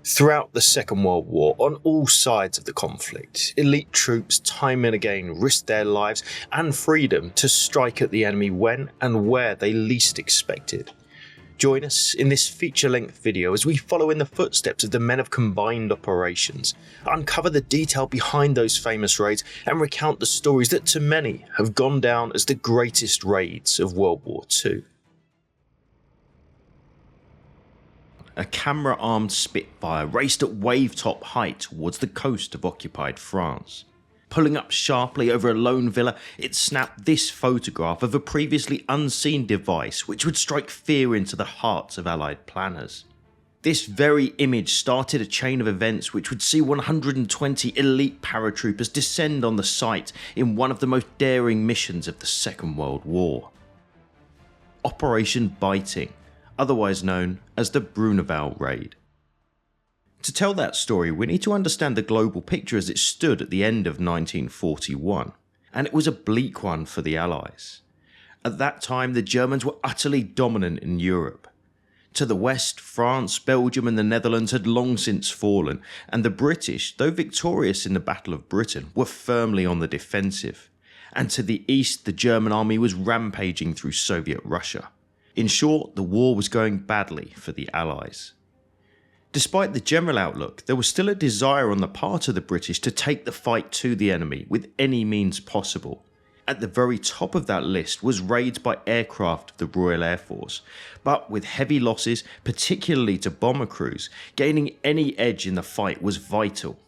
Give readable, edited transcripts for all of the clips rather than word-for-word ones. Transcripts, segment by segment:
Throughout the Second World War, on all sides of the conflict, elite troops time and again risked their lives and freedom to strike at the enemy when and where they least expected. Join us in this feature-length video as we follow in the footsteps of the men of combined operations, uncover the detail behind those famous raids, and recount the stories that to many have gone down as the greatest raids of World War II. A camera-armed Spitfire raced at wave-top height towards the coast of occupied France. Pulling up sharply over a lone villa, it snapped this photograph of a previously unseen device which would strike fear into the hearts of Allied planners. This very image started a chain of events which would see 120 elite paratroopers descend on the site in one of the most daring missions of the Second World War. Operation Biting, otherwise known as the Bruneval Raid. To tell that story, we need to understand the global picture as it stood at the end of 1941, and it was a bleak one for the Allies. At that time, the Germans were utterly dominant in Europe. To the west, France, Belgium and the Netherlands had long since fallen, and the British, though victorious in the Battle of Britain, were firmly on the defensive. And to the east, the German army was rampaging through Soviet Russia. In short, the war was going badly for the Allies. Despite the general outlook, there was still a desire on the part of the British to take the fight to the enemy with any means possible. At the very top of that list was raids by aircraft of the Royal Air Force, but with heavy losses, particularly to bomber crews, gaining any edge in the fight was vital.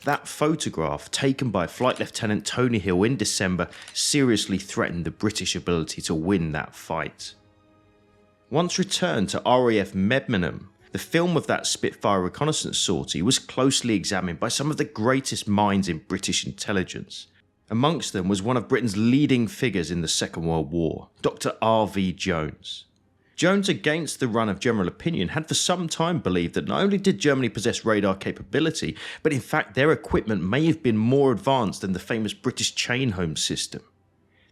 That photograph, taken by Flight Lieutenant Tony Hill in December, seriously threatened the British ability to win that fight. Once returned to RAF Medmenham, the film of that Spitfire reconnaissance sortie was closely examined by some of the greatest minds in British intelligence. Amongst them was one of Britain's leading figures in the Second World War, Dr. R.V. Jones. Jones, against the run of general opinion, had for some time believed that not only did Germany possess radar capability, but in fact their equipment may have been more advanced than the famous British chain home system.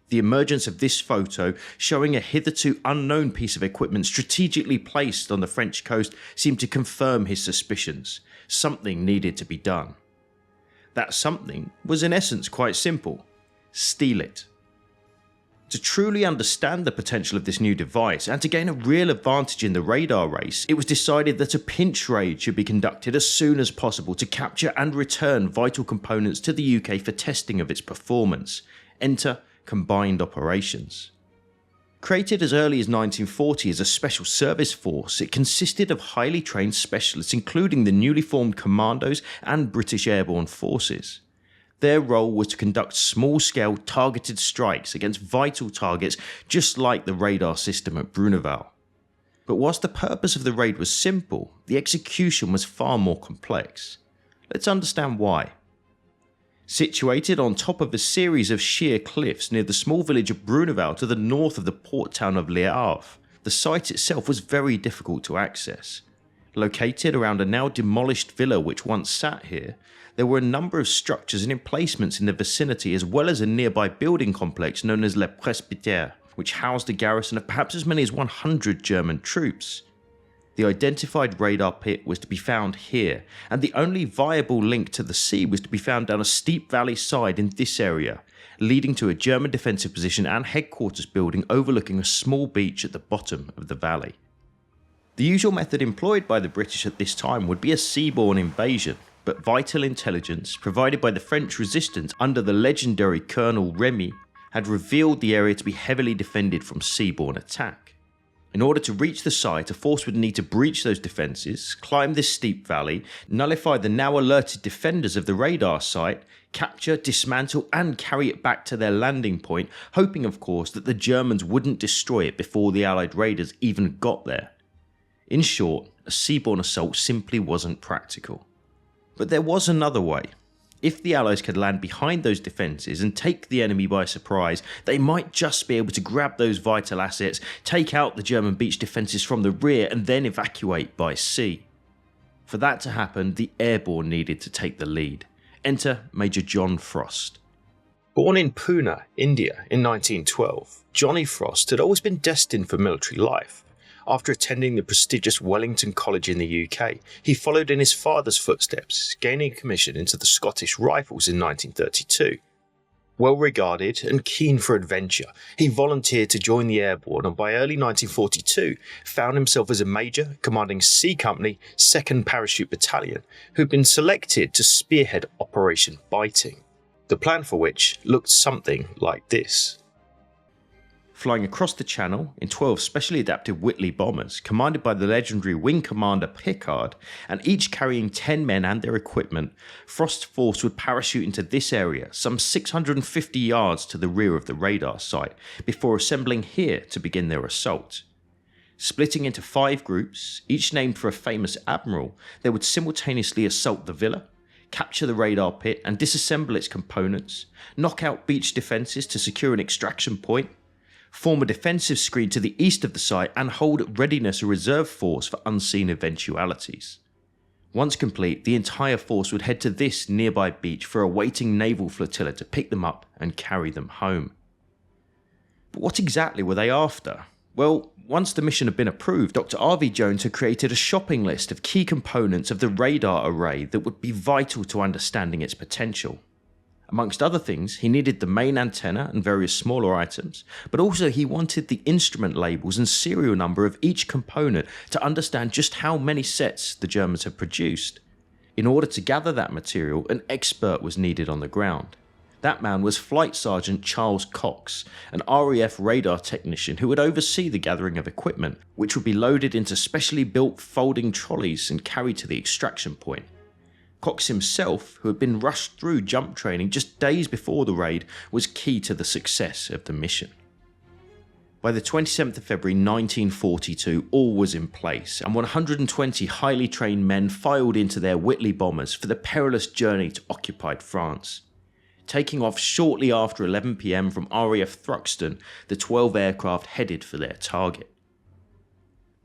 The emergence of this photo, showing a hitherto unknown piece of equipment strategically placed on the French coast, seemed to confirm his suspicions. Something needed to be done. That something was in essence quite simple: steal it. To truly understand the potential of this new device and to gain a real advantage in the radar race, it was decided that a pinch raid should be conducted as soon as possible to capture and return vital components to the UK for testing of its performance. Enter Combined Operations. Created as early as 1940 as a special service force, it consisted of highly trained specialists including the newly formed Commandos and British Airborne Forces. Their role was to conduct small-scale targeted strikes against vital targets just like the radar system at Bruneval. But whilst the purpose of the raid was simple, the execution was far more complex. Let's understand why. Situated on top of a series of sheer cliffs near the small village of Bruneval to the north of the port town of Le Havre, the site itself was very difficult to access. Located around a now demolished villa which once sat here, there were a number of structures and emplacements in the vicinity as well as a nearby building complex known as Le Presbytère, which housed a garrison of perhaps as many as 100 German troops. The identified radar pit was to be found here, and the only viable link to the sea was to be found down a steep valley side in this area, leading to a German defensive position and headquarters building overlooking a small beach at the bottom of the valley. The usual method employed by the British at this time would be a seaborne invasion, but vital intelligence provided by the French resistance under the legendary Colonel Remy had revealed the area to be heavily defended from seaborne attack. In order to reach the site, a force would need to breach those defences, climb this steep valley, nullify the now alerted defenders of the radar site, capture, dismantle and carry it back to their landing point, hoping of course that the Germans wouldn't destroy it before the Allied raiders even got there. In short, a seaborne assault simply wasn't practical. But there was another way. If the Allies could land behind those defences and take the enemy by surprise, they might just be able to grab those vital assets, take out the German beach defences from the rear and then evacuate by sea. For that to happen, the airborne needed to take the lead. Enter Major John Frost. Born in Pune, India in 1912, Johnny Frost had always been destined for military life. After attending the prestigious Wellington College in the UK, he followed in his father's footsteps, gaining a commission into the Scottish Rifles in 1932. Well regarded and keen for adventure, he volunteered to join the airborne and by early 1942 found himself as a major commanding C Company 2nd Parachute Battalion, who had been selected to spearhead Operation Biting, the plan for which looked something like this. Flying across the Channel in 12 specially adapted Whitley bombers, commanded by the legendary Wing Commander Pickard, and each carrying 10 men and their equipment, Frost's force would parachute into this area, some 650 yards to the rear of the radar site, before assembling here to begin their assault. Splitting into 5 groups, each named for a famous admiral, they would simultaneously assault the villa, capture the radar pit and disassemble its components, knock out beach defences to secure an extraction point, form a defensive screen to the east of the site and hold at readiness a reserve force for unseen eventualities. Once complete, the entire force would head to this nearby beach for a waiting naval flotilla to pick them up and carry them home. But what exactly were they after? Well, once the mission had been approved, Dr. R.V. Jones had created a shopping list of key components of the radar array that would be vital to understanding its potential. Amongst other things, he needed the main antenna and various smaller items, but also he wanted the instrument labels and serial number of each component to understand just how many sets the Germans had produced. In order to gather that material, an expert was needed on the ground. That man was Flight Sergeant Charles Cox, an RAF radar technician who would oversee the gathering of equipment, which would be loaded into specially built folding trolleys and carried to the extraction point. Cox himself, who had been rushed through jump training just days before the raid, was key to the success of the mission. By the 27th of February 1942, all was in place, and 120 highly trained men filed into their Whitley bombers for the perilous journey to occupied France. Taking off shortly after 11 PM from RAF Thruxton, the 12 aircraft headed for their target.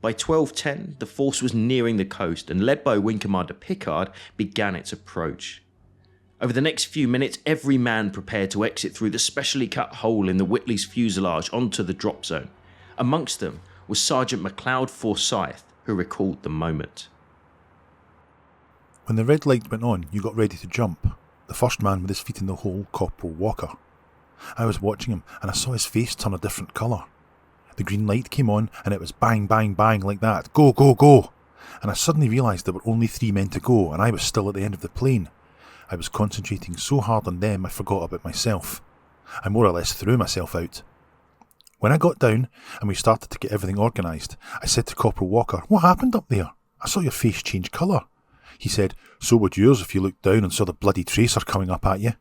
By 12:10, the force was nearing the coast and, led by Wing Commander Pickard, began its approach. Over the next few minutes, every man prepared to exit through the specially cut hole in the Whitley's fuselage onto the drop zone. Amongst them was Sergeant MacLeod Forsyth, who recalled the moment. When the red light went on, you got ready to jump. The first man with his feet in the hole, Corporal Walker. I was watching him and I saw his face turn a different colour. The green light came on and it was bang, bang, bang like that. Go, go, go! And I suddenly realised there were only 3 men to go and I was still at the end of the plane. I was concentrating so hard on them I forgot about myself. I more or less threw myself out. When I got down and we started to get everything organised, I said to Corporal Walker, "What happened up there? I saw your face change colour." He said, "So would yours if you looked down and saw the bloody tracer coming up at you."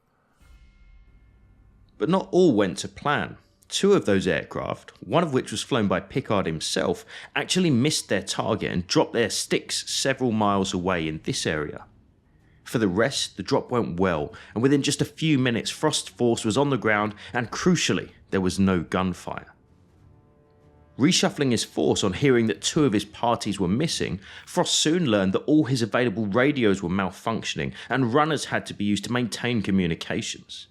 But not all went to plan. 2 of those aircraft, one of which was flown by Pickard himself, actually missed their target and dropped their sticks several miles away in this area. For the rest, the drop went well, and within just a few minutes Frost's force was on the ground and, crucially, there was no gunfire. Reshuffling his force on hearing that 2 of his parties were missing, Frost soon learned that all his available radios were malfunctioning and runners had to be used to maintain communications.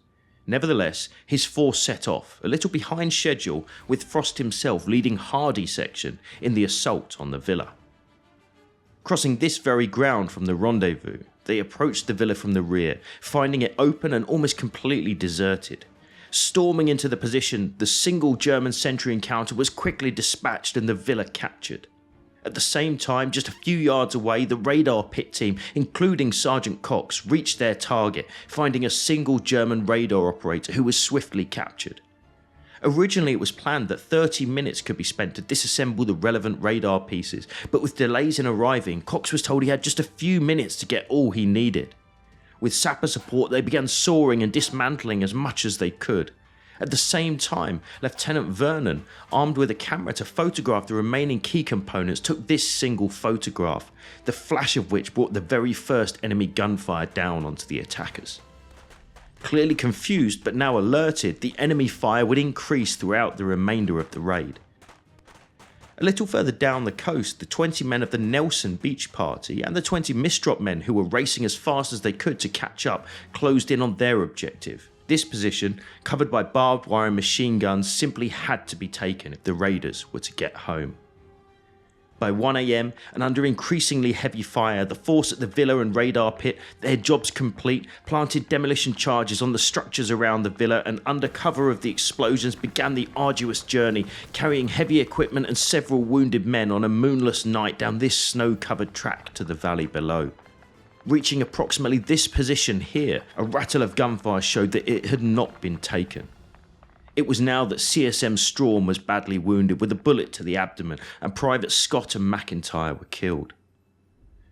Nevertheless, his force set off, a little behind schedule, with Frost himself leading Hardy's section in the assault on the villa. Crossing this very ground from the rendezvous, they approached the villa from the rear, finding it open and almost completely deserted. Storming into the position, the single German sentry encounter was quickly dispatched and the villa captured. At the same time, just a few yards away, the radar pit team, including Sergeant Cox, reached their target, finding a single German radar operator who was swiftly captured. Originally, it was planned that 30 minutes could be spent to disassemble the relevant radar pieces, but with delays in arriving, Cox was told he had just a few minutes to get all he needed. With sapper support, they began sawing and dismantling as much as they could. At the same time, Lieutenant Vernon, armed with a camera to photograph the remaining key components, took this single photograph, the flash of which brought the very first enemy gunfire down onto the attackers. Clearly confused but now alerted, the enemy fire would increase throughout the remainder of the raid. A little further down the coast, the 20 men of the Nelson Beach Party and the 20 Mistrop men who were racing as fast as they could to catch up closed in on their objective. This position, covered by barbed wire and machine guns, simply had to be taken if the raiders were to get home. By 1 AM, and under increasingly heavy fire, the force at the villa and radar pit, their jobs complete, planted demolition charges on the structures around the villa, and under cover of the explosions began the arduous journey, carrying heavy equipment and several wounded men on a moonless night down this snow-covered track to the valley below. Reaching approximately this position here, a rattle of gunfire showed that it had not been taken. It was now that CSM Strawn was badly wounded with a bullet to the abdomen, and Private Scott and McIntyre were killed.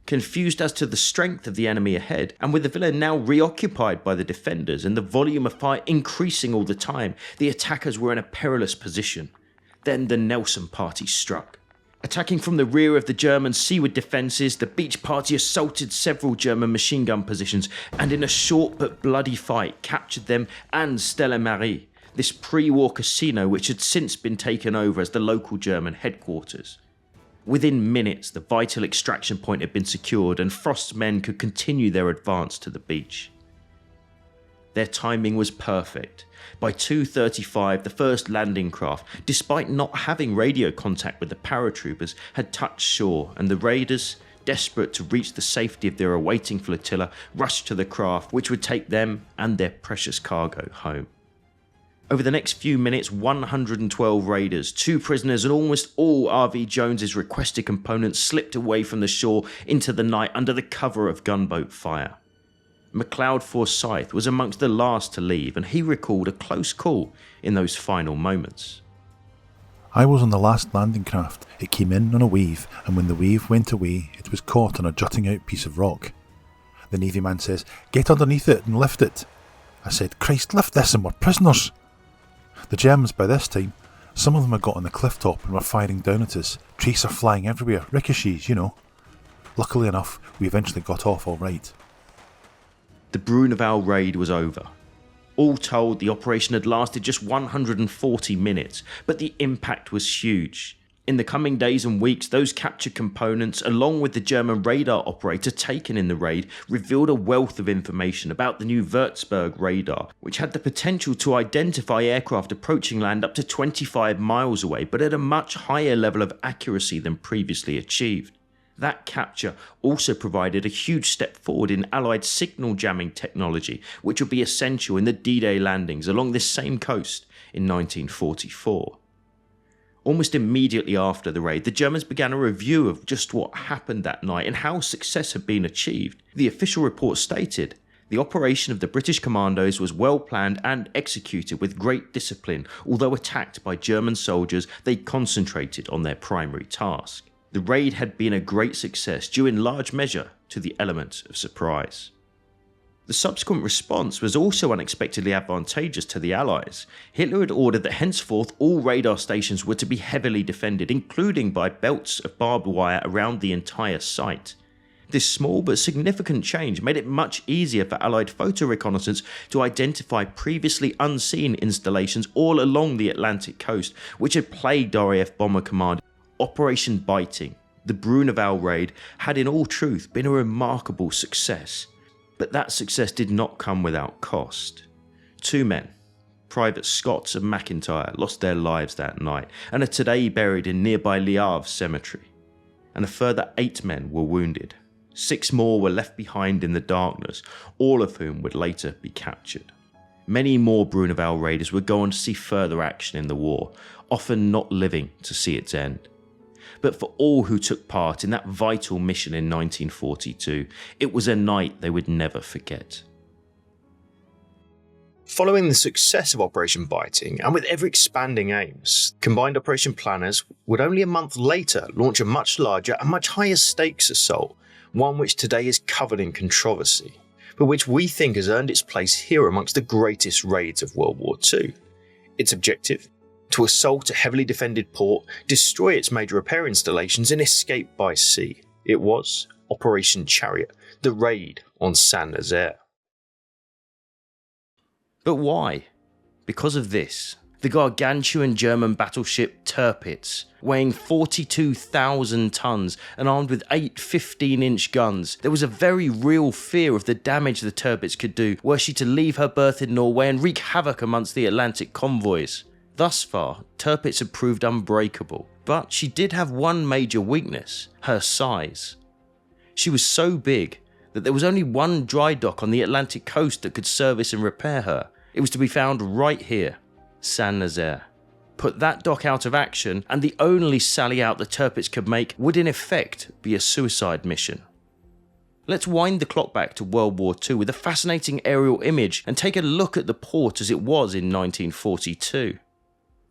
Confused as to the strength of the enemy ahead, and with the villa now reoccupied by the defenders and the volume of fire increasing all the time, the attackers were in a perilous position. Then the Nelson Party struck. Attacking from the rear of the German seaward defences, the Beach Party assaulted several German machine gun positions, and in a short but bloody fight captured them and Stella Marie, this pre-war casino which had since been taken over as the local German headquarters. Within minutes, the vital extraction point had been secured and Frost's men could continue their advance to the beach. Their timing was perfect. By 2:35, the first landing craft, despite not having radio contact with the paratroopers, had touched shore, and the raiders, desperate to reach the safety of their awaiting flotilla, rushed to the craft which would take them and their precious cargo home. Over the next few minutes, 112 raiders, 2 prisoners and almost all RV Jones's requested components slipped away from the shore into the night under the cover of gunboat fire. MacLeod Forsyth was amongst the last to leave, and he recalled a close call in those final moments. I was on the last landing craft. It came in on a wave, and when the wave went away, it was caught on a jutting out piece of rock. The Navy man says, "Get underneath it and lift it." I said, "Christ, lift this and we're prisoners." The Germans by this time, some of them had got on the cliff top and were firing down at us, tracer flying everywhere, ricochets, you know. Luckily enough, we eventually got off all right. The Bruneval Raid was over. All told, the operation had lasted just 140 minutes, but the impact was huge. In the coming days and weeks, those captured components, along with the German radar operator taken in the raid, revealed a wealth of information about the new Würzburg radar, which had the potential to identify aircraft approaching land up to 25 miles away, but at a much higher level of accuracy than previously achieved. That capture also provided a huge step forward in Allied signal jamming technology, which would be essential in the D-Day landings along this same coast in 1944. Almost immediately after the raid, the Germans began a review of just what happened that night and how success had been achieved. The official report stated, "The operation of the British commandos was well planned and executed with great discipline. Although attacked by German soldiers, they concentrated on their primary task. The raid had been a great success due in large measure to the element of surprise." The subsequent response was also unexpectedly advantageous to the Allies. Hitler had ordered that henceforth all radar stations were to be heavily defended, including by belts of barbed wire around the entire site. This small but significant change made it much easier for Allied photo reconnaissance to identify previously unseen installations all along the Atlantic coast, which had plagued RAF Bomber Command. Operation Biting, the Bruneval Raid, had in all truth been a remarkable success. But that success did not come without cost. 2 men, Private Scott and McIntyre, lost their lives that night and are today buried in nearby Le Havre Cemetery. And a further 8 men were wounded. 6 more were left behind in the darkness, all of whom would later be captured. Many more Bruneval raiders would go on to see further action in the war, often not living to see its end. But for all who took part in that vital mission in 1942, it was a night they would never forget. Following the success of Operation Biting, and with ever-expanding aims, Combined Operation Planners would only a month later launch a much larger and much higher stakes assault, one which today is covered in controversy, but which we think has earned its place here amongst the greatest raids of World War II. Its objective? To assault a heavily defended port, destroy its major repair installations and escape by sea. It was Operation Chariot, the raid on Saint-Nazaire. But why? Because of this. The gargantuan German battleship Tirpitz, weighing 42,000 tons and armed with 8 15-inch guns. There was a very real fear of the damage the Tirpitz could do were she to leave her berth in Norway and wreak havoc amongst the Atlantic convoys. Thus far, Tirpitz had proved unbreakable, but she did have one major weakness: her size. She was so big that there was only one dry dock on the Atlantic coast that could service and repair her. It was to be found right here, Saint-Nazaire. Put that dock out of action, and the only sally out the Tirpitz could make would in effect be a suicide mission. Let's wind the clock back to World War II with a fascinating aerial image and take a look at the port as it was in 1942.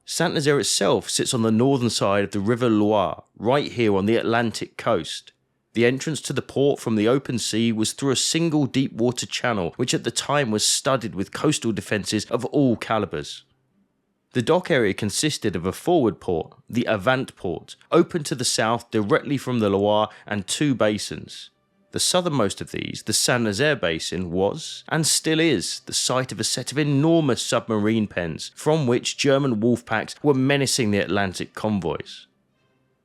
Saint-Nazaire itself sits on the northern side of the River Loire, right here on the Atlantic coast. The entrance to the port from the open sea was through a single deep water channel, which at the time was studded with coastal defences of all calibres. The dock area consisted of a forward port, the Avant port, open to the south directly from the Loire, and two basins. The southernmost of these, the Saint-Nazaire basin, was, and still is, the site of a set of enormous submarine pens, from which German wolf packs were menacing the Atlantic convoys.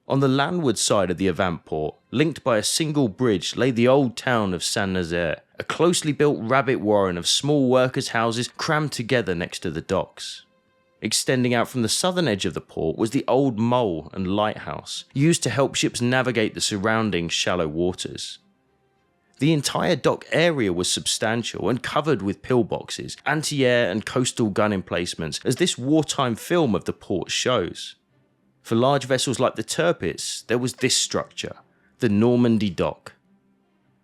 On the landward side of the Avant port, linked by a single bridge, lay the old town of Saint-Nazaire, a closely built rabbit warren of small workers' houses crammed together next to the docks. Extending out from the southern edge of the port was the old mole and lighthouse, used to help ships navigate the surrounding shallow waters. The entire dock area was substantial and covered with pillboxes, anti-air and coastal gun emplacements, as this wartime film of the port shows. For large vessels like the Tirpitz, there was this structure, the Normandy dock.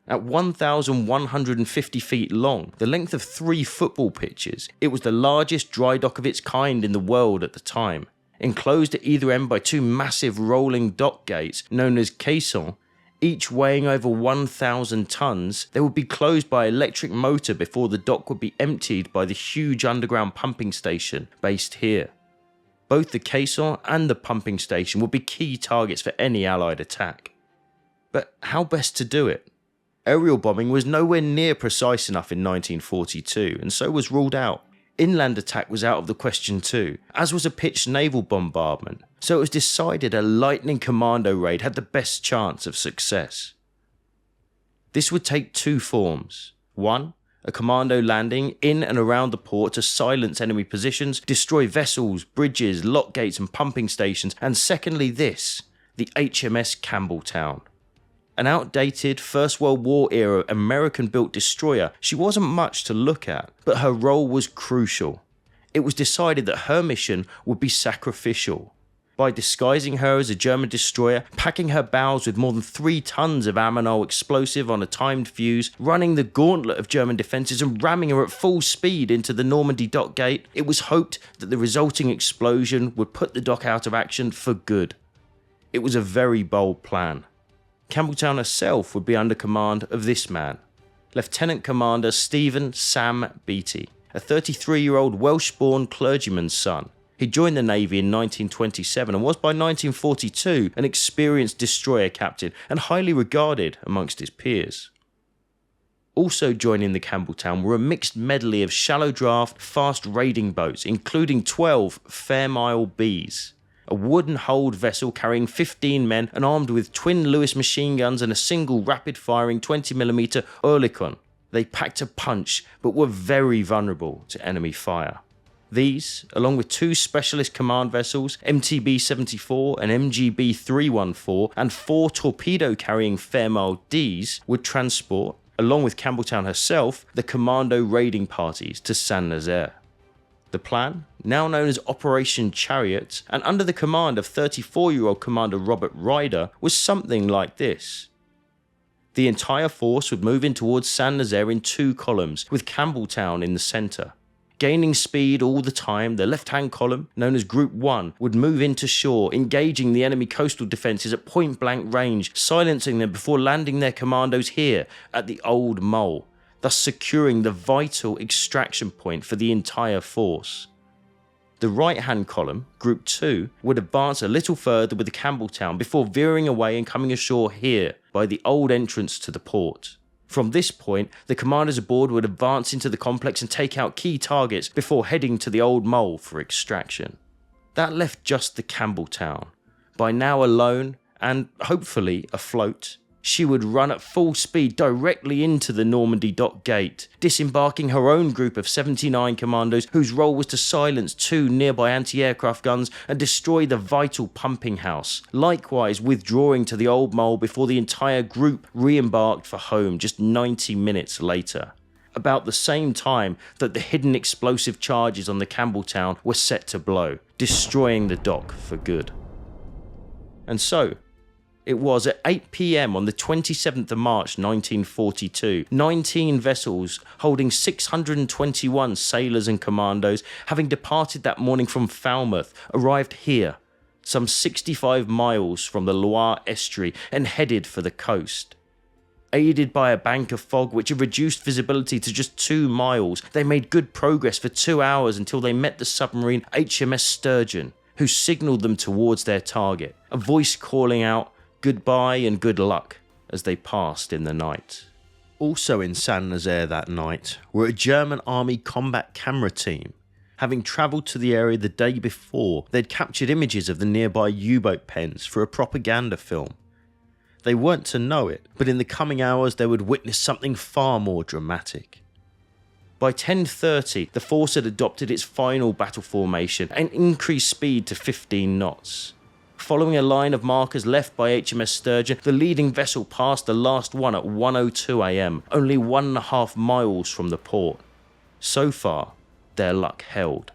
At 1,150 feet long, the length of 3 football pitches, it was the largest dry dock of its kind in the world at the time. Enclosed at either end by 2 massive rolling dock gates known as caissons, each weighing over 1,000 tons, they would be closed by electric motor before the dock would be emptied by the huge underground pumping station based here. Both the caisson and the pumping station would be key targets for any Allied attack. But how best to do it? Aerial bombing was nowhere near precise enough in 1942, and so was ruled out. Inland attack was out of the question too, as was a pitched naval bombardment, so it was decided a lightning commando raid had the best chance of success. This would take 2 forms. 1, a commando landing in and around the port to silence enemy positions, destroy vessels, bridges, lock gates and pumping stations, and secondly this, the HMS Campbelltown. An outdated First World War era American-built destroyer, she wasn't much to look at, but her role was crucial. It was decided that her mission would be sacrificial. By disguising her as a German destroyer, packing her bows with more than 3 tons of ammonal explosive on a timed fuse, running the gauntlet of German defences and ramming her at full speed into the Normandy dock gate, it was hoped that the resulting explosion would put the dock out of action for good. It was a very bold plan. Campbelltown herself would be under command of this man, Lieutenant Commander Stephen Sam Beattie, a 33-year-old Welsh-born clergyman's son. He joined the Navy in 1927 and was by 1942 an experienced destroyer captain and highly regarded amongst his peers. Also joining the Campbelltown were a mixed medley of shallow draft, fast raiding boats, including 12 Fairmile Bs. A wooden-hulled vessel carrying 15 men and armed with twin Lewis machine guns and a single rapid-firing 20mm Oerlikon. They packed a punch, but were very vulnerable to enemy fire. These, along with 2 specialist command vessels, MTB-74 and MGB-314, and 4 torpedo-carrying Fairmile Ds, would transport, along with Campbelltown herself, the Commando raiding parties to Saint-Nazaire. The plan, now known as Operation Chariot, and under the command of 34-year-old Commander Robert Ryder, was something like this. The entire force would move in towards Saint-Nazaire in 2 columns, with Campbelltown in the centre. Gaining speed all the time, the left-hand column, known as Group 1, would move into shore, engaging the enemy coastal defences at point-blank range, silencing them before landing their commandos here at the Old Mole, thus securing the vital extraction point for the entire force. The right-hand column, Group 2, would advance a little further with the Campbelltown before veering away and coming ashore here by the old entrance to the port. From this point, the commanders aboard would advance into the complex and take out key targets before heading to the Old Mole for extraction. That left just the Campbelltown, by now alone and hopefully afloat, She would run at full speed directly into the Normandy dock gate, disembarking her own group of 79 commandos whose role was to silence 2 nearby anti-aircraft guns and destroy the vital pumping house, likewise withdrawing to the Old Mole before the entire group re-embarked for home just 90 minutes later, about the same time that the hidden explosive charges on the Campbelltown were set to blow, destroying the dock for good. And so, it was at 8 PM on the 27th of March 1942, 19 vessels holding 621 sailors and commandos, having departed that morning from Falmouth, arrived here, some 65 miles from the Loire estuary, and headed for the coast. Aided by a bank of fog which had reduced visibility to just 2 miles, they made good progress for 2 hours until they met the submarine HMS Sturgeon, who signalled them towards their target, a voice calling out goodbye and good luck as they passed in the night. Also in Saint Nazaire that night were a German army combat camera team. Having travelled to the area the day before, they'd captured images of the nearby U-boat pens for a propaganda film. They weren't to know it, but in the coming hours they would witness something far more dramatic. By 10:30, the force had adopted its final battle formation and increased speed to 15 knots. Following a line of markers left by HMS Sturgeon, the leading vessel passed the last one at 1:02 AM, only 1.5 miles from the port. So far, their luck held.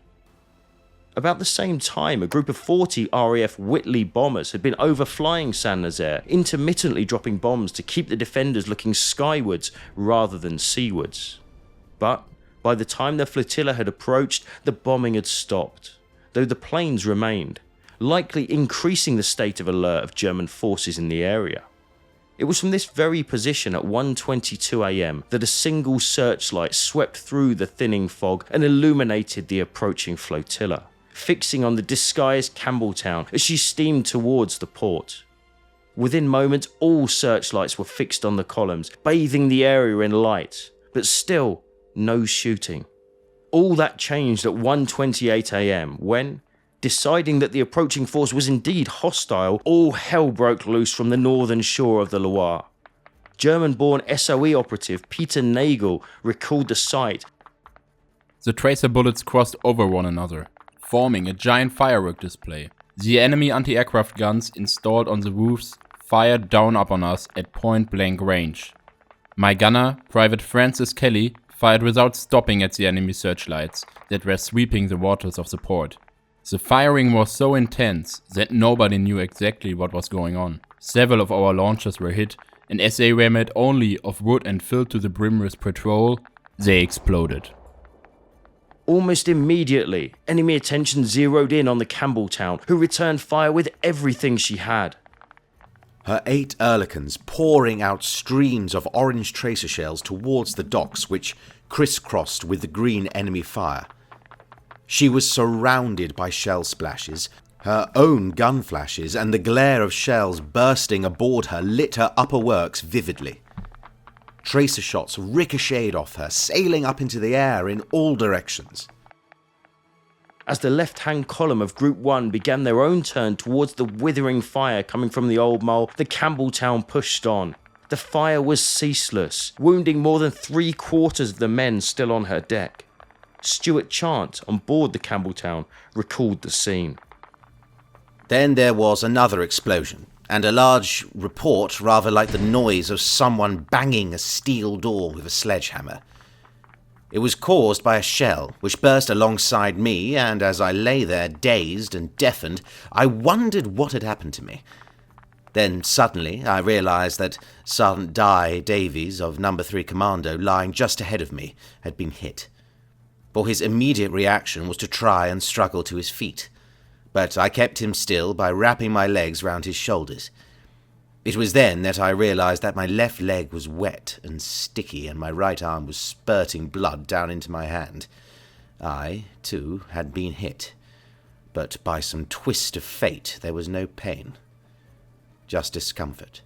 About the same time, a group of 40 RAF Whitley bombers had been overflying Saint Nazaire, intermittently dropping bombs to keep the defenders looking skywards rather than seawards. But by the time the flotilla had approached, the bombing had stopped, though the planes remained, likely increasing the state of alert of German forces in the area. It was from this very position at 1:22 AM that a single searchlight swept through the thinning fog and illuminated the approaching flotilla, fixing on the disguised Campbelltown as she steamed towards the port. Within moments, all searchlights were fixed on the columns, bathing the area in light, but still no shooting. All that changed at 1:28 AM when, deciding that the approaching force was indeed hostile, all hell broke loose from the northern shore of the Loire. German-born SOE operative Peter Nagel recalled the sight. The tracer bullets crossed over one another, forming a giant firework display. The enemy anti-aircraft guns installed on the roofs fired down upon us at point-blank range. My gunner, Private Francis Kelly, fired without stopping at the enemy searchlights that were sweeping the waters of the port. The firing was so intense that nobody knew exactly what was going on. Several of our launchers were hit, and as they were made only of wood and filled to the brim with petrol, they exploded. Almost immediately, enemy attention zeroed in on the Campbelltown, who returned fire with everything she had. Her 8 Oerlikons pouring out streams of orange tracer shells towards the docks, which crisscrossed with the green enemy fire. She was surrounded by shell splashes. Her own gun flashes and the glare of shells bursting aboard her lit her upper works vividly. Tracer shots ricocheted off her, sailing up into the air in all directions. As the left-hand column of Group 1 began their own turn towards the withering fire coming from the Old Mole, the Campbelltown pushed on. The fire was ceaseless, wounding more than 3/4 of the men still on her deck. Stuart Chant, on board the Campbelltown, recalled the scene. Then there was another explosion, and a large report rather like the noise of someone banging a steel door with a sledgehammer. It was caused by a shell, which burst alongside me, and as I lay there dazed and deafened, I wondered what had happened to me. Then suddenly I realised that Sergeant Di Davies of No. 3 Commando, lying just ahead of me, had been hit. For his immediate reaction was to try and struggle to his feet, but I kept him still by wrapping my legs round his shoulders. It was then that I realised that my left leg was wet and sticky and my right arm was spurting blood down into my hand. I, too, had been hit, but by some twist of fate there was no pain, just discomfort.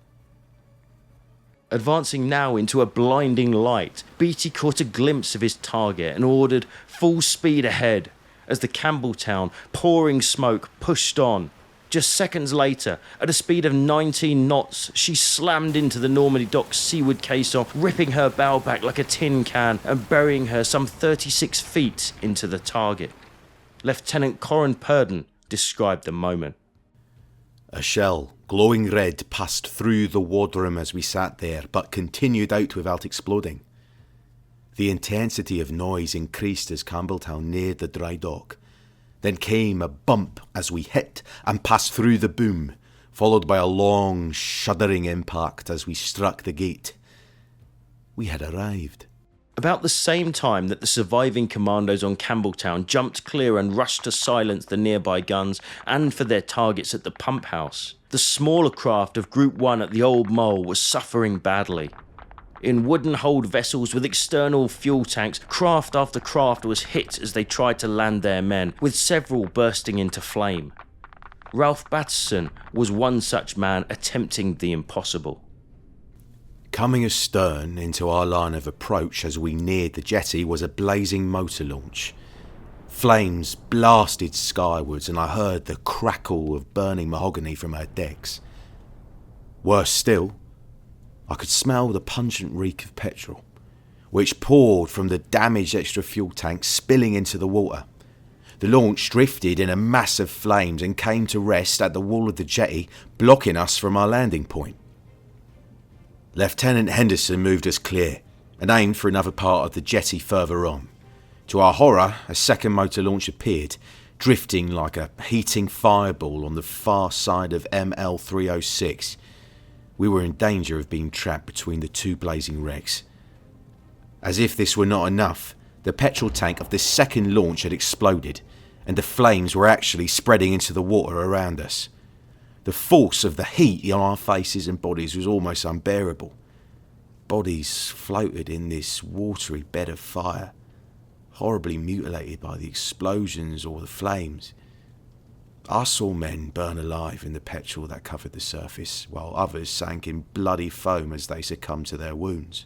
Advancing now into a blinding light, Beatty caught a glimpse of his target and ordered full speed ahead as the Campbelltown, pouring smoke, pushed on, Just seconds later, at a speed of 19 knots, she slammed into the Normandy dock's seaward caisson, ripping her bow back like a tin can and burying her some 36 feet into the target. Lieutenant Corin Purdon described the moment. A shell, glowing red, passed through the wardroom as we sat there, but continued out without exploding. The intensity of noise increased as Campbelltown neared the dry dock. Then came a bump as we hit and passed through the boom, followed by a long, shuddering impact as we struck the gate. We had arrived. About the same time that the surviving commandos on Campbelltown jumped clear and rushed to silence the nearby guns and for their targets at the pump house, the smaller craft of Group 1 at the Old Mole was suffering badly. In wooden-hulled vessels with external fuel tanks, craft after craft was hit as they tried to land their men, with several bursting into flame. Ralph Batterson was one such man attempting the impossible. Coming astern into our line of approach as we neared the jetty was a blazing motor launch. Flames blasted skywards and I heard the crackle of burning mahogany from her decks. Worse still, I could smell the pungent reek of petrol, which poured from the damaged extra fuel tank, spilling into the water. The launch drifted in a mass of flames and came to rest at the wall of the jetty, blocking us from our landing point. Lieutenant Henderson moved us clear and aimed for another part of the jetty further on. To our horror, a second motor launch appeared, drifting like a heating fireball on the far side of ML306. We were in danger of being trapped between the two blazing wrecks. As if this were not enough, the petrol tank of the second launch had exploded, and the flames were actually spreading into the water around us. The force of the heat on our faces and bodies was almost unbearable. Bodies floated in this watery bed of fire, horribly mutilated by the explosions or the flames. I saw men burn alive in the petrol that covered the surface, while others sank in bloody foam as they succumbed to their wounds.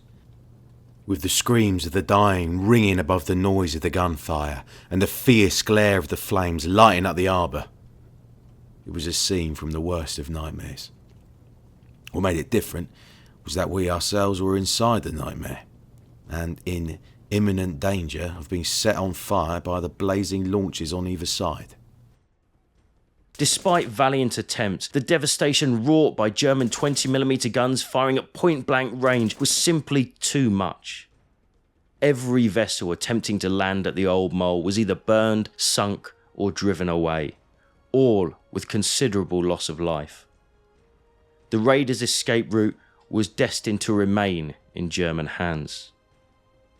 With the screams of the dying ringing above the noise of the gunfire and the fierce glare of the flames lighting up the harbour, it was a scene from the worst of nightmares. What made it different was that we ourselves were inside the nightmare, and in imminent danger of being set on fire by the blazing launches on either side. Despite valiant attempts, the devastation wrought by German 20mm guns firing at point-blank range was simply too much. Every vessel attempting to land at the Old Mole was either burned, sunk, or driven away, all with considerable loss of life. The raiders' escape route was destined to remain in German hands.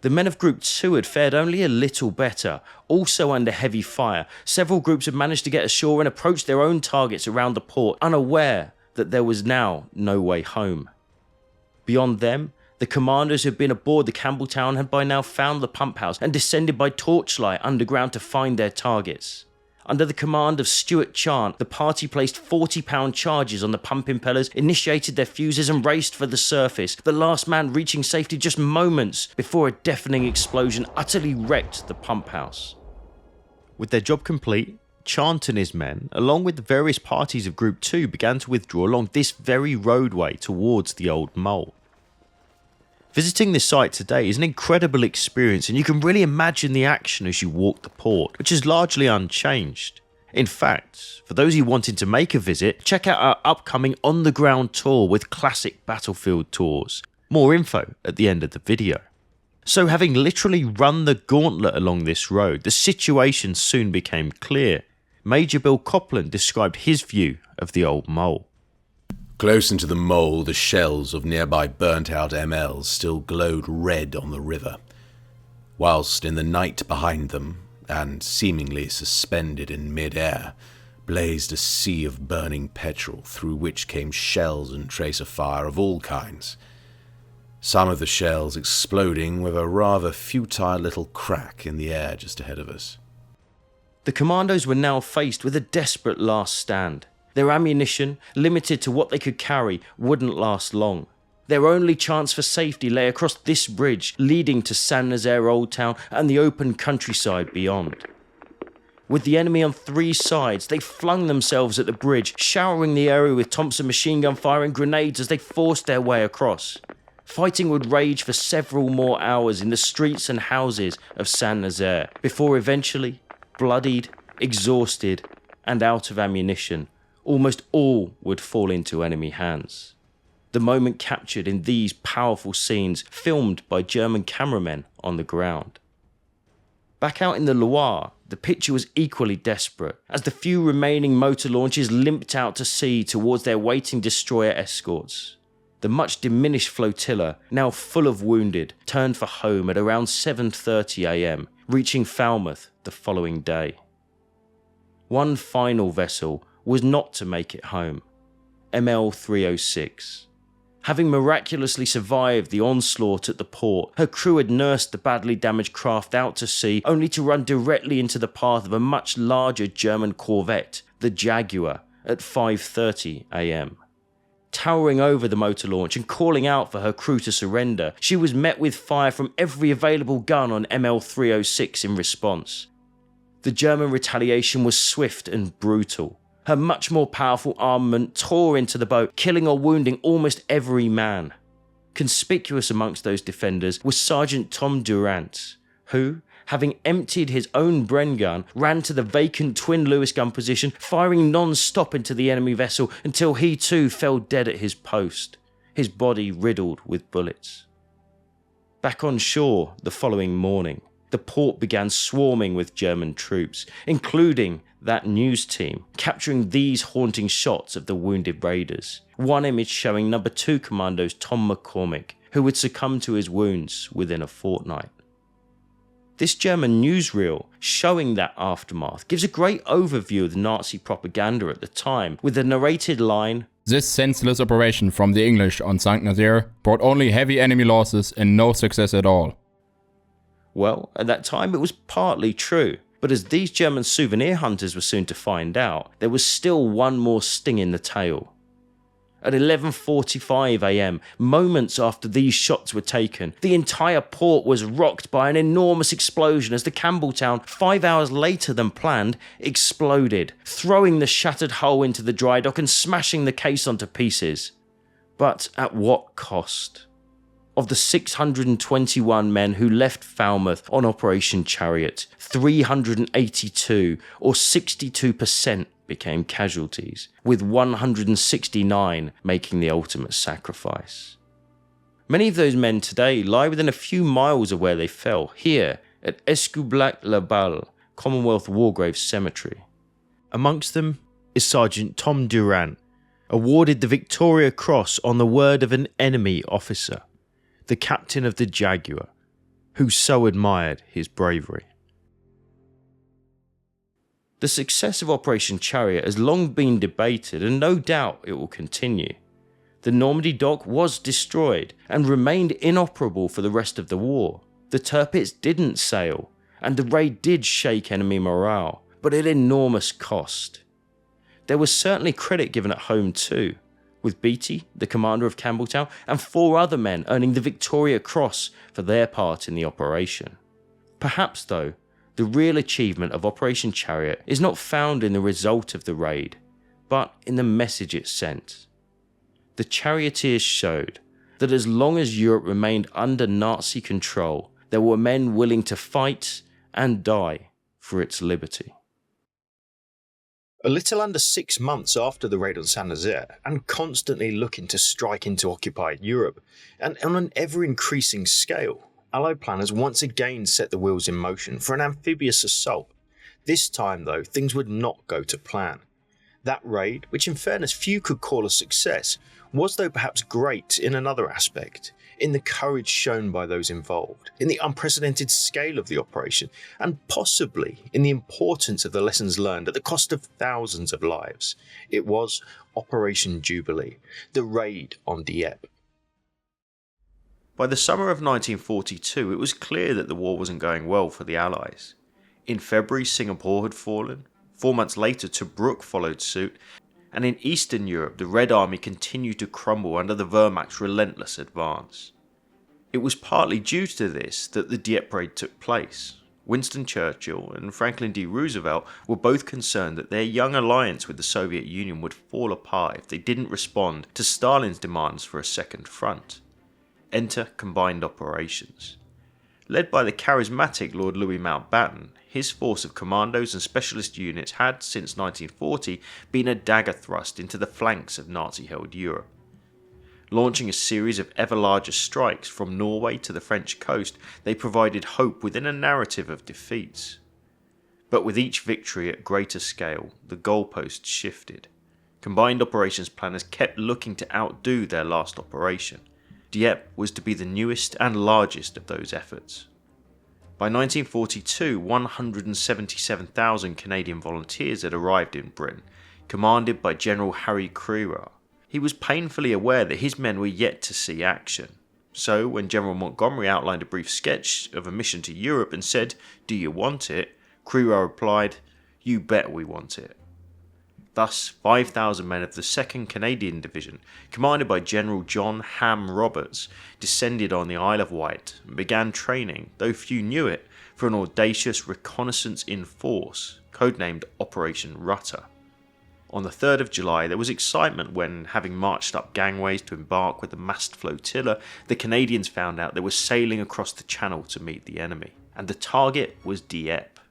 The men of Group 2 had fared only a little better. Also under heavy fire, several groups had managed to get ashore and approach their own targets around the port, unaware that there was now no way home. Beyond them, the commandos who had been aboard the Campbelltown had by now found the pump house and descended by torchlight underground to find their targets. Under the command of Stuart Chant, the party placed 40-pound charges on the pump impellers, initiated their fuses and raced for the surface, the last man reaching safety just moments before a deafening explosion utterly wrecked the pump house. With their job complete, Chant and his men, along with the various parties of Group 2, began to withdraw along this very roadway towards the Old Mole. Visiting this site today is an incredible experience, and you can really imagine the action as you walk the port, which is largely unchanged. In fact, for those who wanted to make a visit, check out our upcoming on-the-ground tour with classic battlefield tours. More info at the end of the video. So having literally run the gauntlet along this road, the situation soon became clear. Major Bill Copland described his view of the Old Mole. Close into the mole, the shells of nearby burnt-out MLs still glowed red on the river, whilst in the night behind them, and seemingly suspended in mid-air, blazed a sea of burning petrol through which came shells and tracer fire of all kinds, some of the shells exploding with a rather futile little crack in the air just ahead of us. The commandos were now faced with a desperate last stand. Their ammunition, limited to what they could carry, wouldn't last long. Their only chance for safety lay across this bridge leading to Saint Nazaire Old Town and the open countryside beyond. With the enemy on three sides, they flung themselves at the bridge, showering the area with Thompson machine gun fire and grenades as they forced their way across. Fighting would rage for several more hours in the streets and houses of Saint-Nazaire, before eventually, bloodied, exhausted, and out of ammunition, almost all would fall into enemy hands. The moment captured in these powerful scenes filmed by German cameramen on the ground. Back out in the Loire, the picture was equally desperate, as the few remaining motor launches limped out to sea towards their waiting destroyer escorts. The much diminished flotilla, now full of wounded, turned for home at around 7:30 am, reaching Falmouth the following day. One final vessel was not to make it home, ML 306. Having miraculously survived the onslaught at the port, her crew had nursed the badly damaged craft out to sea only to run directly into the path of a much larger German corvette, the Jaguar, at 5:30 am. Towering over the motor launch and calling out for her crew to surrender, she was met with fire from every available gun on ML 306 in response. The German retaliation was swift and brutal. Her much more powerful armament tore into the boat, killing or wounding almost every man. Conspicuous amongst those defenders was Sergeant Tom Durant, who, having emptied his own Bren gun, ran to the vacant twin Lewis gun position, firing non-stop into the enemy vessel until he too fell dead at his post, his body riddled with bullets. Back on shore the following morning, the port began swarming with German troops, including that news team, capturing these haunting shots of the wounded raiders. One image showing No. 2 Commando's Tom McCormick, who would succumb to his wounds within a fortnight. This German newsreel showing that aftermath gives a great overview of the Nazi propaganda at the time, with the narrated line, This senseless operation from the English on Saint-Nazaire brought only heavy enemy losses and no success at all. Well, at that time it was partly true, but as these German souvenir hunters were soon to find out, there was still one more sting in the tail. At 11:45 am, moments after these shots were taken, the entire port was rocked by an enormous explosion as the Campbelltown, 5 hours later than planned, exploded, throwing the shattered hull into the dry dock and smashing the case onto pieces. But at what cost? Of the 621 men who left Falmouth on Operation Chariot, 382, or 62%, became casualties, with 169 making the ultimate sacrifice. Many of those men today lie within a few miles of where they fell, here at Escoublac-la-Balle, Commonwealth War Graves Cemetery. Amongst them is Sergeant Tom Durant, awarded the Victoria Cross on the word of an enemy officer, the captain of the Jaguar, who so admired his bravery. The success of Operation Chariot has long been debated, and no doubt it will continue. The Normandy dock was destroyed and remained inoperable for the rest of the war. The Tirpitz didn't sail, and the raid did shake enemy morale, but at enormous cost. There was certainly credit given at home too, with Beatty, the commander of Campbelltown, and 4 other men earning the Victoria Cross for their part in the operation. Perhaps, though, the real achievement of Operation Chariot is not found in the result of the raid, but in the message it sent. The charioteers showed that as long as Europe remained under Nazi control, there were men willing to fight and die for its liberty. A little under 6 months after the raid on Saint-Nazaire, and constantly looking to strike into occupied Europe, and on an ever-increasing scale, Allied planners once again set the wheels in motion for an amphibious assault. This time, though, things would not go to plan. That raid, which in fairness few could call a success, was though perhaps great in another aspect, in the courage shown by those involved, in the unprecedented scale of the operation, and possibly in the importance of the lessons learned at the cost of thousands of lives. It was Operation Jubilee, the raid on Dieppe. By the summer of 1942, it was clear that the war wasn't going well for the Allies. In February, Singapore had fallen. 4 months later, Tobruk followed suit. And in Eastern Europe, the Red Army continued to crumble under the Wehrmacht's relentless advance. It was partly due to this that the Dieppe raid took place. Winston Churchill and Franklin D. Roosevelt were both concerned that their young alliance with the Soviet Union would fall apart if they didn't respond to Stalin's demands for a second front. Enter combined operations. Led by the charismatic Lord Louis Mountbatten, his force of commandos and specialist units had, since 1940, been a dagger thrust into the flanks of Nazi-held Europe. Launching a series of ever larger strikes from Norway to the French coast, they provided hope within a narrative of defeats. But with each victory at greater scale, the goalposts shifted. Combined operations planners kept looking to outdo their last operation. Dieppe was to be the newest and largest of those efforts. By 1942, 177,000 Canadian volunteers had arrived in Britain, commanded by General Harry Crerar. He was painfully aware that his men were yet to see action. So, when General Montgomery outlined a brief sketch of a mission to Europe and said, "Do you want it?" Crerar replied, "You bet we want it." Thus, 5,000 men of the 2nd Canadian Division, commanded by General John Ham Roberts, descended on the Isle of Wight and began training, though few knew it, for an audacious reconnaissance in force, codenamed Operation Rutter. On the 3rd of July, there was excitement when, having marched up gangways to embark with the massed flotilla, the Canadians found out they were sailing across the channel to meet the enemy, and the target was Dieppe.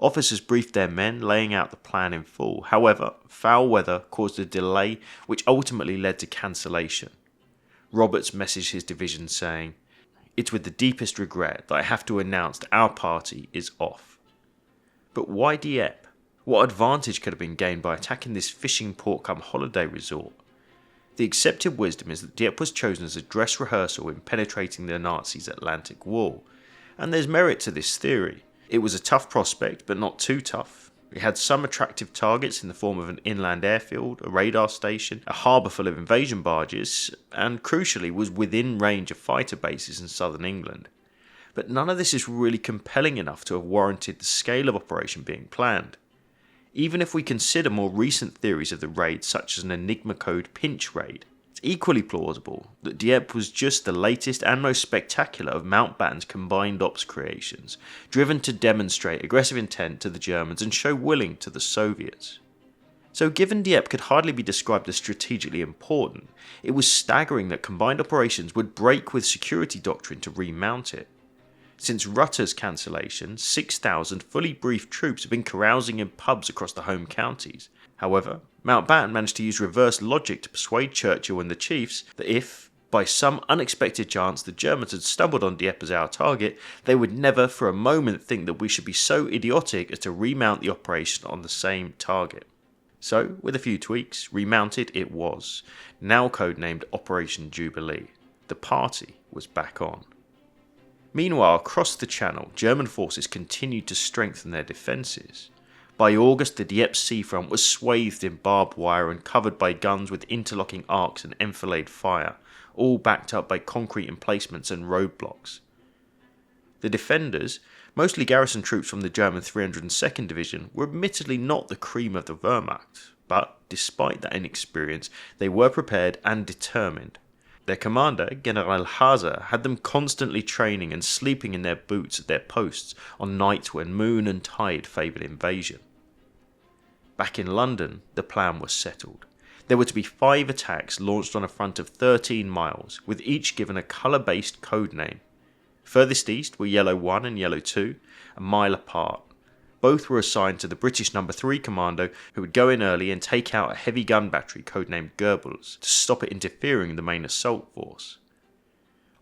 Officers briefed their men, laying out the plan in full. However, foul weather caused a delay which ultimately led to cancellation. Roberts messaged his division saying, "It's with the deepest regret that I have to announce that our party is off." But why Dieppe? What advantage could have been gained by attacking this fishing port come holiday resort? The accepted wisdom is that Dieppe was chosen as a dress rehearsal in penetrating the Nazis' Atlantic Wall, and there's merit to this theory. It was a tough prospect, but not too tough. It had some attractive targets in the form of an inland airfield, a radar station, a harbour full of invasion barges, and crucially was within range of fighter bases in southern England. But none of this is really compelling enough to have warranted the scale of operation being planned. Even if we consider more recent theories of the raid, such as an Enigma code pinch raid, it's equally plausible that Dieppe was just the latest and most spectacular of Mountbatten's combined ops creations, driven to demonstrate aggressive intent to the Germans and show willing to the Soviets. So given Dieppe could hardly be described as strategically important, it was staggering that combined operations would break with security doctrine to remount it. Since Rutter's cancellation, 6,000 fully briefed troops have been carousing in pubs across the home counties. However, Mountbatten managed to use reverse logic to persuade Churchill and the chiefs that if, by some unexpected chance, the Germans had stumbled on Dieppe as our target, they would never for a moment think that we should be so idiotic as to remount the operation on the same target. So, with a few tweaks, remounted it was, now codenamed Operation Jubilee. The party was back on. Meanwhile, across the Channel, German forces continued to strengthen their defences. By August, the Dieppe seafront was swathed in barbed wire and covered by guns with interlocking arcs and enfilade fire, all backed up by concrete emplacements and roadblocks. The defenders, mostly garrison troops from the German 302nd Division, were admittedly not the cream of the Wehrmacht, but, despite that inexperience, they were prepared and determined. Their commander, General Haser, had them constantly training and sleeping in their boots at their posts on nights when moon and tide favoured invasion. Back in London, the plan was settled. There were to be 5 attacks launched on a front of 13 miles, with each given a colour-based code name. Furthest east were Yellow 1 and Yellow 2, a mile apart. Both were assigned to the British No. 3 Commando, who would go in early and take out a heavy gun battery codenamed Goebbels to stop it interfering in the main assault force.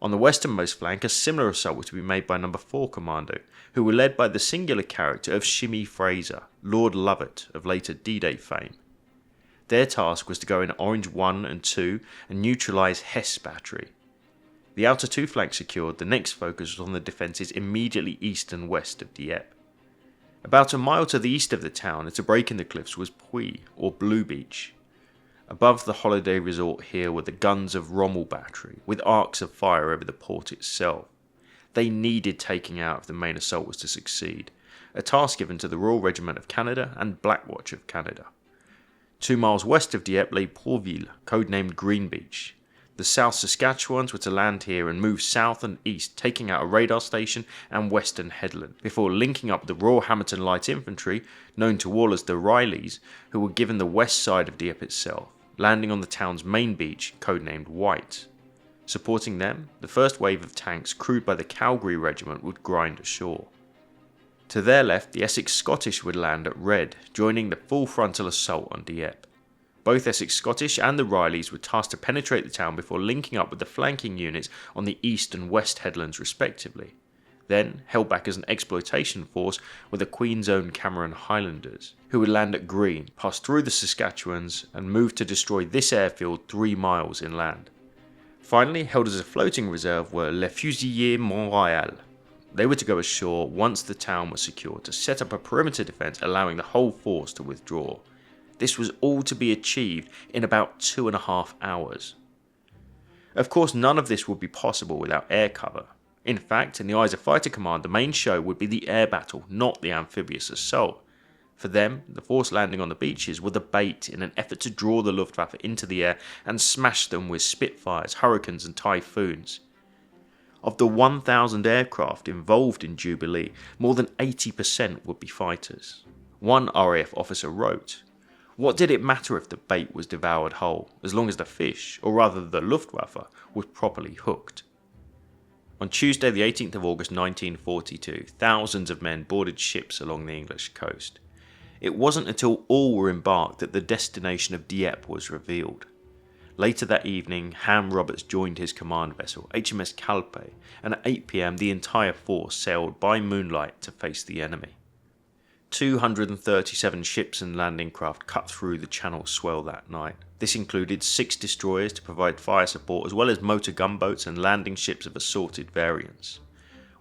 On the westernmost flank, a similar assault was to be made by No. 4 Commando, who were led by the singular character of Shimmy Fraser, Lord Lovat of later D-Day fame. Their task was to go in Orange 1 and 2 and neutralise Hess battery. The outer 2 flanks secured, the next focus was on the defences immediately east and west of Dieppe. About a mile to the east of the town, at a break in the cliffs, was Puy, or Blue Beach. Above the holiday resort here were the guns of Rommel Battery, with arcs of fire over the port itself. They needed taking out if the main assault was to succeed, a task given to the Royal Regiment of Canada and Black Watch of Canada. 2 miles west of Dieppe lay Pourville, codenamed Green Beach. The South Saskatchewans were to land here and move south and east, taking out a radar station and western headland, before linking up with the Royal Hamilton Light Infantry, known to all as the Rileys, who were given the west side of Dieppe itself, landing on the town's main beach, codenamed White. Supporting them, the first wave of tanks crewed by the Calgary Regiment would grind ashore. To their left, the Essex Scottish would land at Red, joining the full frontal assault on Dieppe. Both Essex Scottish and the Rileys were tasked to penetrate the town before linking up with the flanking units on the east and west headlands respectively. Then, held back as an exploitation force were the Queen's Own Cameron Highlanders, who would land at Green, pass through the Saskatchewans, and move to destroy this airfield 3 miles inland. Finally, held as a floating reserve were Les Fusiliers Mont-Royal. They were to go ashore once the town was secured to set up a perimeter defence allowing the whole force to withdraw. This was all to be achieved in about 2.5 hours. Of course, none of this would be possible without air cover. In fact, in the eyes of Fighter Command, the main show would be the air battle, not the amphibious assault. For them, the force landing on the beaches were the bait in an effort to draw the Luftwaffe into the air and smash them with Spitfires, Hurricanes and Typhoons. Of the 1,000 aircraft involved in Jubilee, more than 80% would be fighters. One RAF officer wrote, "What did it matter if the bait was devoured whole, as long as the fish, or rather the Luftwaffe, was properly hooked?" On Tuesday the 18th of August 1942, thousands of men boarded ships along the English coast. It wasn't until all were embarked that the destination of Dieppe was revealed. Later that evening, Ham Roberts joined his command vessel, HMS Calpe, and at 8 p.m. the entire force sailed by moonlight to face the enemy. 237 ships and landing craft cut through the Channel swell that night. This included 6 destroyers to provide fire support, as well as motor gunboats and landing ships of assorted variants.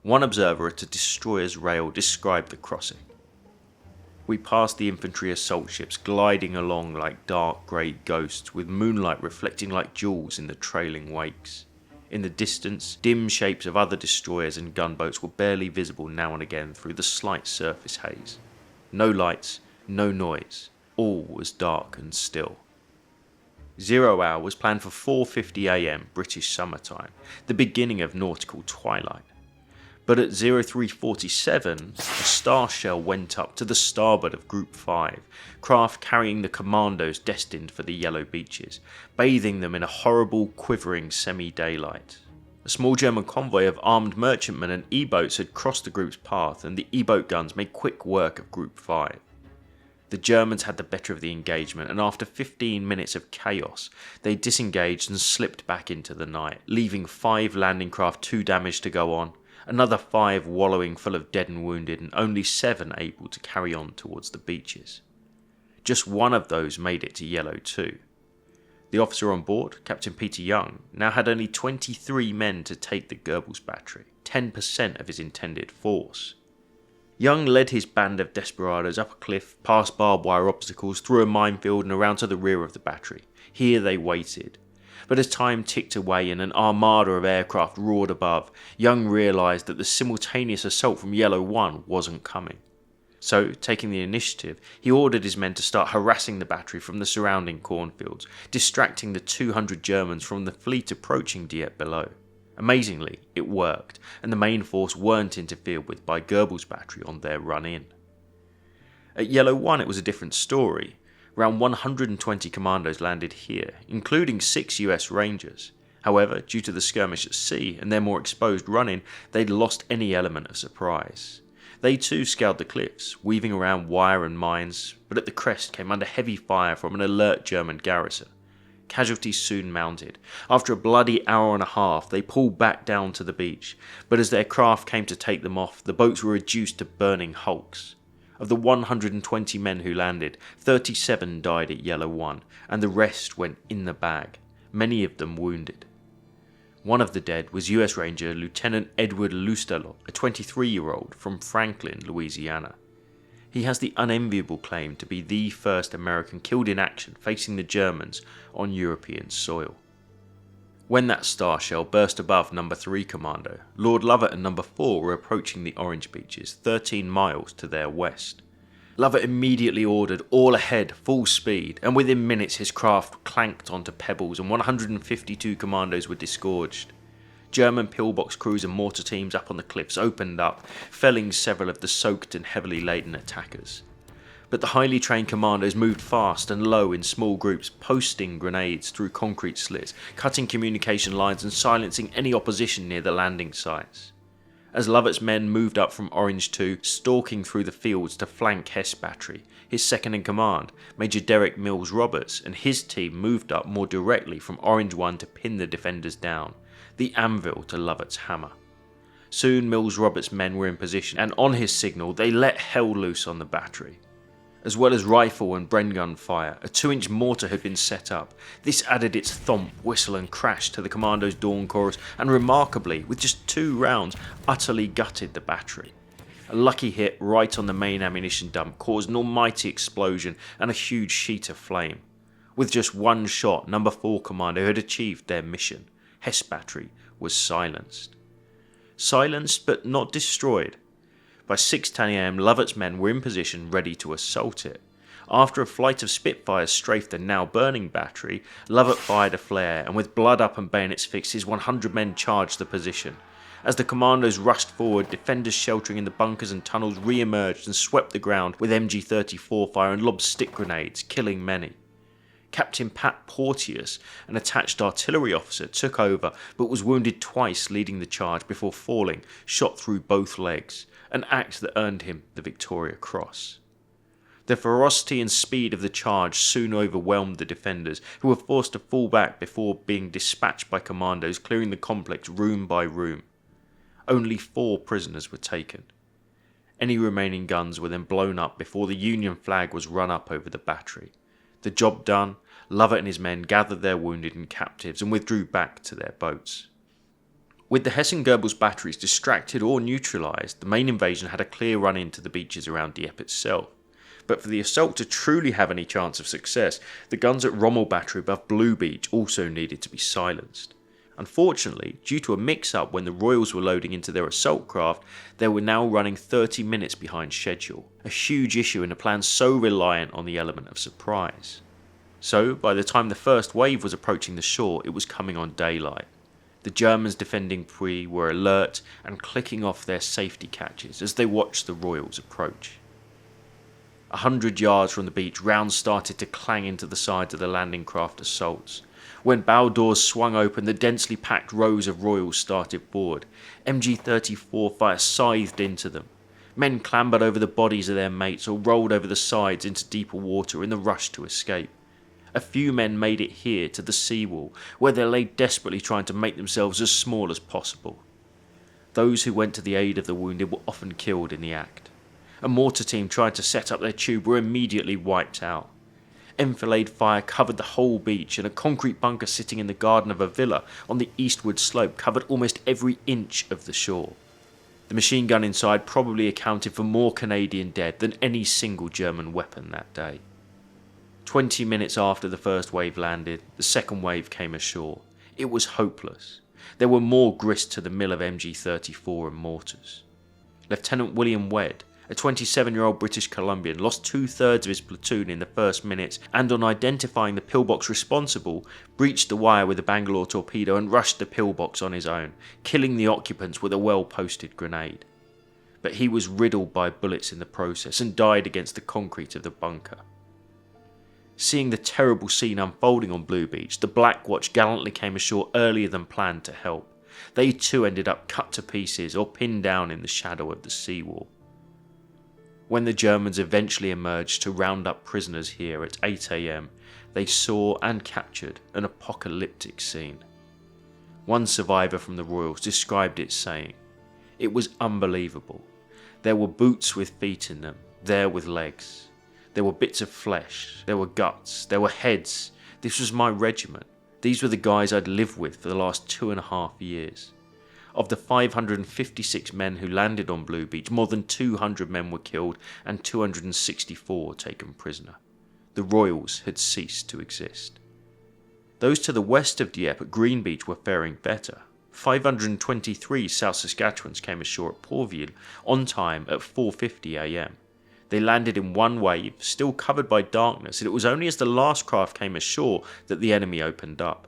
One observer at a destroyer's rail described the crossing. We passed the infantry assault ships gliding along like dark grey ghosts, with moonlight reflecting like jewels in the trailing wakes. In the distance, dim shapes of other destroyers and gunboats were barely visible now and again through the slight surface haze. No lights, no noise, all was dark and still. 0 hour was planned for 4:50 a.m. British summertime, the beginning of nautical twilight. But at 03:47, a star shell went up to the starboard of Group 5, craft carrying the commandos destined for the yellow beaches, bathing them in a horrible, quivering semi-daylight. A small German convoy of armed merchantmen and E-boats had crossed the group's path, and the E-boat guns made quick work of Group 5. The Germans had the better of the engagement, and after 15 minutes of chaos, they disengaged and slipped back into the night, leaving 5 landing craft too damaged to go on, another 5 wallowing full of dead and wounded, and only 7 able to carry on towards the beaches. Just one of those made it to Yellow 2. The officer on board, Captain Peter Young, now had only 23 men to take the Goebbels battery, 10% of his intended force. Young led his band of desperados up a cliff, past barbed wire obstacles, through a minefield and around to the rear of the battery. Here they waited. But as time ticked away and an armada of aircraft roared above, Young realised that the simultaneous assault from Yellow 1 wasn't coming. So, taking the initiative, he ordered his men to start harassing the battery from the surrounding cornfields, distracting the 200 Germans from the fleet approaching Dieppe below. Amazingly, it worked, and the main force weren't interfered with by Goebbels' battery on their run in. At Yellow 1 it was a different story. Around 120 commandos landed here, including 6 US Rangers. However, due to the skirmish at sea and their more exposed run-in, they'd lost any element of surprise. They too scaled the cliffs, weaving around wire and mines, but at the crest came under heavy fire from an alert German garrison. Casualties soon mounted. After a bloody hour and a half, they pulled back down to the beach, but as their craft came to take them off, the boats were reduced to burning hulks. Of the 120 men who landed, 37 died at Yellow 1, and the rest went in the bag, many of them wounded. One of the dead was US Ranger Lieutenant Edward Lustalot, a 23-year-old from Franklin, Louisiana. He has the unenviable claim to be the first American killed in action facing the Germans on European soil. When that star shell burst above No. 3 Commando, Lord Lovat and No. 4 were approaching the Orange Beaches 13 miles to their west. Lovett immediately ordered all ahead, full speed, and within minutes his craft clanked onto pebbles and 152 commandos were disgorged. German pillbox crews and mortar teams up on the cliffs opened up, felling several of the soaked and heavily laden attackers. But the highly trained commandos moved fast and low in small groups, posting grenades through concrete slits, cutting communication lines and silencing any opposition near the landing sites. As Lovett's men moved up from Orange 2, stalking through the fields to flank Hess Battery, his second-in-command, Major Derek Mills Roberts, and his team moved up more directly from Orange 1 to pin the defenders down, the anvil to Lovett's hammer. Soon Mills Roberts' men were in position, and on his signal they let hell loose on the battery. As well as rifle and Bren gun fire, a 2-inch mortar had been set up. This added its thump, whistle and crash to the commando's dawn chorus, and remarkably, with just 2 rounds, utterly gutted the battery. A lucky hit right on the main ammunition dump caused an almighty explosion and a huge sheet of flame. With just 1 shot, No. 4 Commando had achieved their mission. Hess Battery was silenced. Silenced but not destroyed. By 6:10 am, Lovett's men were in position ready to assault it. After a flight of Spitfires strafed the now burning battery, Lovett fired a flare, and with blood up and bayonets fixed, his 100 men charged the position. As the commandos rushed forward, defenders sheltering in the bunkers and tunnels re-emerged and swept the ground with MG-34 fire and lobbed stick grenades, killing many. Captain Pat Porteous, an attached artillery officer, took over but was wounded twice leading the charge before falling, shot through both legs, an act that earned him the Victoria Cross. The ferocity and speed of the charge soon overwhelmed the defenders, who were forced to fall back before being dispatched by commandos clearing the complex room by room. Only 4 prisoners were taken. Any remaining guns were then blown up before the Union flag was run up over the battery. The job done, Lovett and his men gathered their wounded and captives and withdrew back to their boats. With the Hessen-Goebbels batteries distracted or neutralised, the main invasion had a clear run into the beaches around Dieppe itself. But for the assault to truly have any chance of success, the guns at Rommel Battery above Blue Beach also needed to be silenced. Unfortunately, due to a mix-up when the Royals were loading into their assault craft, they were now running 30 minutes behind schedule, a huge issue in a plan so reliant on the element of surprise. So, by the time the first wave was approaching the shore, it was coming on daylight. The Germans defending Puy were alert and clicking off their safety catches as they watched the Royals approach. 100 yards from the beach, rounds started to clang into the sides of the landing craft assaults. When bow doors swung open, the densely packed rows of Royals started forward. MG-34 fire scythed into them. Men clambered over the bodies of their mates or rolled over the sides into deeper water in the rush to escape. A few men made it here to the seawall, where they lay desperately trying to make themselves as small as possible. Those who went to the aid of the wounded were often killed in the act. A mortar team trying to set up their tube were immediately wiped out. Enfilade fire covered the whole beach, and a concrete bunker sitting in the garden of a villa on the eastward slope covered almost every inch of the shore. The machine gun inside probably accounted for more Canadian dead than any single German weapon that day. 20 minutes after the first wave landed, the second wave came ashore. It was hopeless. There were more grist to the mill of MG-34 and mortars. Lieutenant William Wedd, a 27-year-old British Columbian, lost 2/3 of his platoon in the first minutes and, on identifying the pillbox responsible, breached the wire with a Bangalore torpedo and rushed the pillbox on his own, killing the occupants with a well-posted grenade. But he was riddled by bullets in the process and died against the concrete of the bunker. Seeing the terrible scene unfolding on Blue Beach, the Black Watch gallantly came ashore earlier than planned to help. They too ended up cut to pieces or pinned down in the shadow of the seawall. When the Germans eventually emerged to round up prisoners here at 8 am, they saw and captured an apocalyptic scene. One survivor from the Royals described it saying, "It was unbelievable. There were boots with feet in them, there with legs. There were bits of flesh, there were guts, there were heads. This was my regiment. These were the guys I'd lived with for the last 2.5 years. Of the 556 men who landed on Blue Beach, more than 200 men were killed and 264 taken prisoner. The Royals had ceased to exist." Those to the west of Dieppe at Green Beach were faring better. 523 South Saskatchewans came ashore at Pourville on time at 4:50 am. They landed in one wave, still covered by darkness, and it was only as the last craft came ashore that the enemy opened up.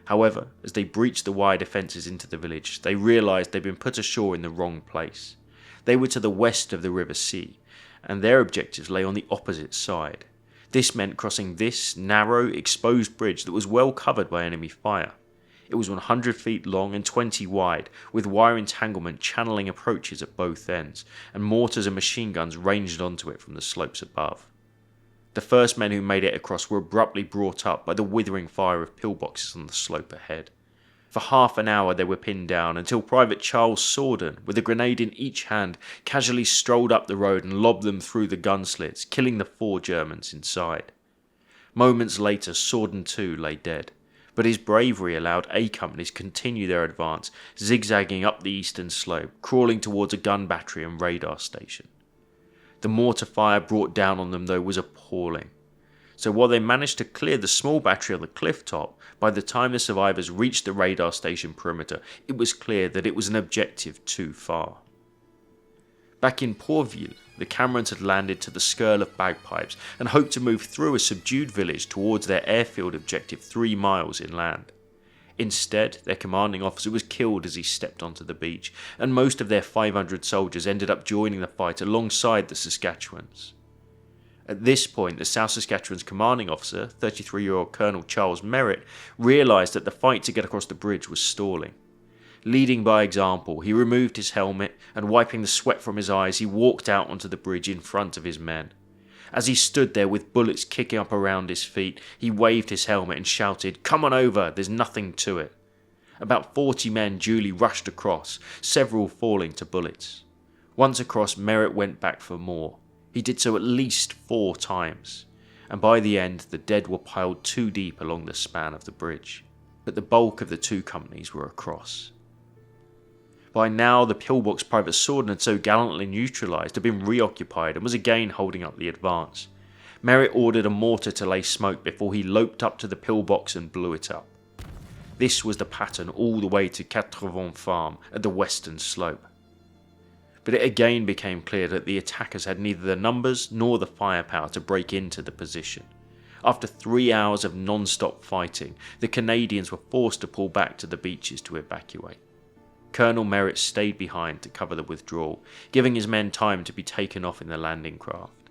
However, as they breached the wire defences into the village, they realised they'd been put ashore in the wrong place. They were to the west of the River Sea, and their objectives lay on the opposite side. This meant crossing this narrow, exposed bridge that was well covered by enemy fire. It was 100 feet long and 20 wide, with wire entanglement channeling approaches at both ends, and mortars and machine guns ranged onto it from the slopes above. The first men who made it across were abruptly brought up by the withering fire of pillboxes on the slope ahead. For half an hour they were pinned down until Private Charles Sorden, with a grenade in each hand, casually strolled up the road and lobbed them through the gun slits, killing the 4 Germans inside. Moments later, Sorden too lay dead, but his bravery allowed A companies to continue their advance, zigzagging up the eastern slope, crawling towards a gun battery and radar station. The mortar fire brought down on them, though, was appalling. So while they managed to clear the small battery on the cliff top, by the time the survivors reached the radar station perimeter, it was clear that it was an objective too far. Back in Pourville, the Camerons had landed to the skirl of bagpipes and hoped to move through a subdued village towards their airfield objective 3 miles inland. Instead, their commanding officer was killed as he stepped onto the beach, and most of their 500 soldiers ended up joining the fight alongside the Saskatchewans. At this point, the South Saskatchewan's commanding officer, 33-year-old Colonel Charles Merritt, realised that the fight to get across the bridge was stalling. Leading by example, he removed his helmet and, wiping the sweat from his eyes, he walked out onto the bridge in front of his men. As he stood there with bullets kicking up around his feet, he waved his helmet and shouted, "Come on over, there's nothing to it." About 40 men duly rushed across, several falling to bullets. Once across, Merritt went back for more. He did so at least 4 times, and by the end the dead were piled 2 deep along the span of the bridge. But the bulk of the 2 companies were across. By now, the pillbox Private Sorden had so gallantly neutralised had been reoccupied and was again holding up the advance. Merritt ordered a mortar to lay smoke before he loped up to the pillbox and blew it up. This was the pattern all the way to Quatre-Vents Farm at the western slope. But it again became clear that the attackers had neither the numbers nor the firepower to break into the position. After 3 hours of non-stop fighting, the Canadians were forced to pull back to the beaches to evacuate. Colonel Merritt stayed behind to cover the withdrawal, giving his men time to be taken off in the landing craft.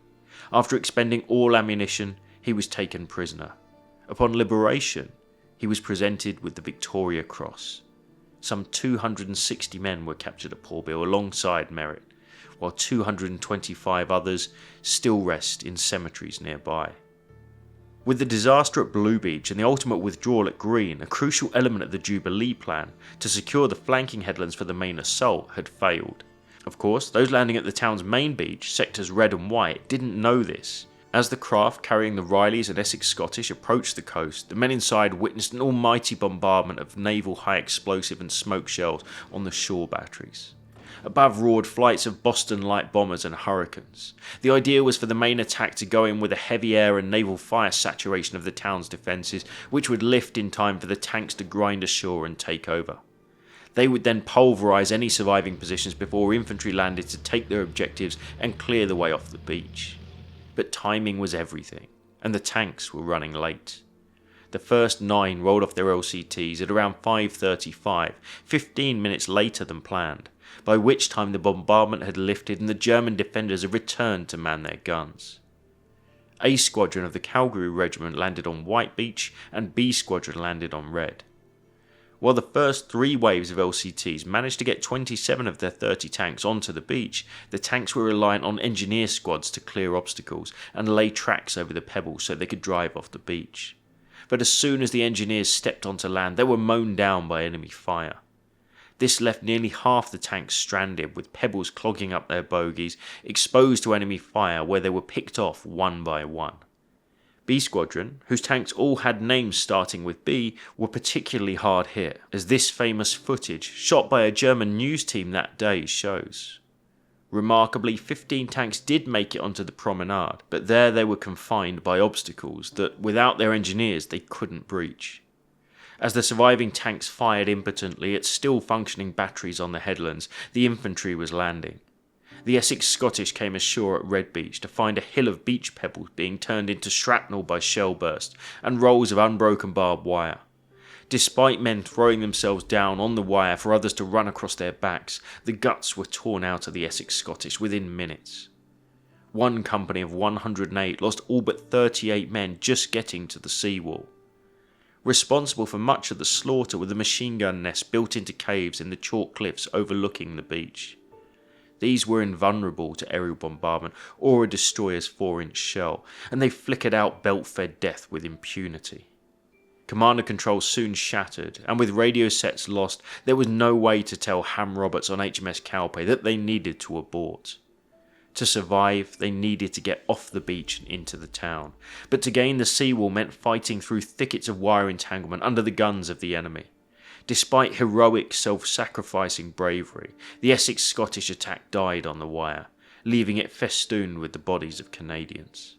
After expending all ammunition, he was taken prisoner. Upon liberation, he was presented with the Victoria Cross. Some 260 men were captured at Pourville alongside Merritt, while 225 others still rest in cemeteries nearby. With the disaster at Blue Beach and the ultimate withdrawal at Green, a crucial element of the Jubilee plan to secure the flanking headlands for the main assault had failed. Of course, those landing at the town's main beach, sectors Red and White, didn't know this. As the craft carrying the Rileys and Essex Scottish approached the coast, the men inside witnessed an almighty bombardment of naval high explosive and smoke shells on the shore batteries. Above roared flights of Boston light bombers and Hurricanes. The idea was for the main attack to go in with a heavy air and naval fire saturation of the town's defences, which would lift in time for the tanks to grind ashore and take over. They would then pulverise any surviving positions before infantry landed to take their objectives and clear the way off the beach. But timing was everything, and the tanks were running late. The first 9 rolled off their LCTs at around 5:35, 15 minutes later than planned, by which time the bombardment had lifted and the German defenders had returned to man their guns. A Squadron of the Calgary Regiment landed on White Beach and B Squadron landed on Red. While the first 3 waves of LCTs managed to get 27 of their 30 tanks onto the beach, the tanks were reliant on engineer squads to clear obstacles and lay tracks over the pebbles so they could drive off the beach. But as soon as the engineers stepped onto land, they were mown down by enemy fire. This left nearly half the tanks stranded, with pebbles clogging up their bogies, exposed to enemy fire where they were picked off one by one. B Squadron, whose tanks all had names starting with B, were particularly hard hit, as this famous footage, shot by a German news team that day, shows. Remarkably, 15 tanks did make it onto the promenade, but there they were confined by obstacles that, without their engineers, they couldn't breach. As the surviving tanks fired impotently at still functioning batteries on the headlands, the infantry was landing. The Essex Scottish came ashore at Red Beach to find a hill of beach pebbles being turned into shrapnel by shell burst and rolls of unbroken barbed wire. Despite men throwing themselves down on the wire for others to run across their backs, the guts were torn out of the Essex Scottish within minutes. One company of 108 lost all but 38 men just getting to the seawall. Responsible for much of the slaughter were the machine gun nests built into caves in the chalk cliffs overlooking the beach. These were invulnerable to aerial bombardment or a destroyer's 4-inch shell, and they flickered out belt-fed death with impunity. Commander control soon shattered, and with radio sets lost, there was no way to tell Ham Roberts on HMS Cowpay that they needed to abort. To survive, they needed to get off the beach and into the town, but to gain the seawall meant fighting through thickets of wire entanglement under the guns of the enemy. Despite heroic, self-sacrificing bravery, the Essex Scottish attack died on the wire, leaving it festooned with the bodies of Canadians.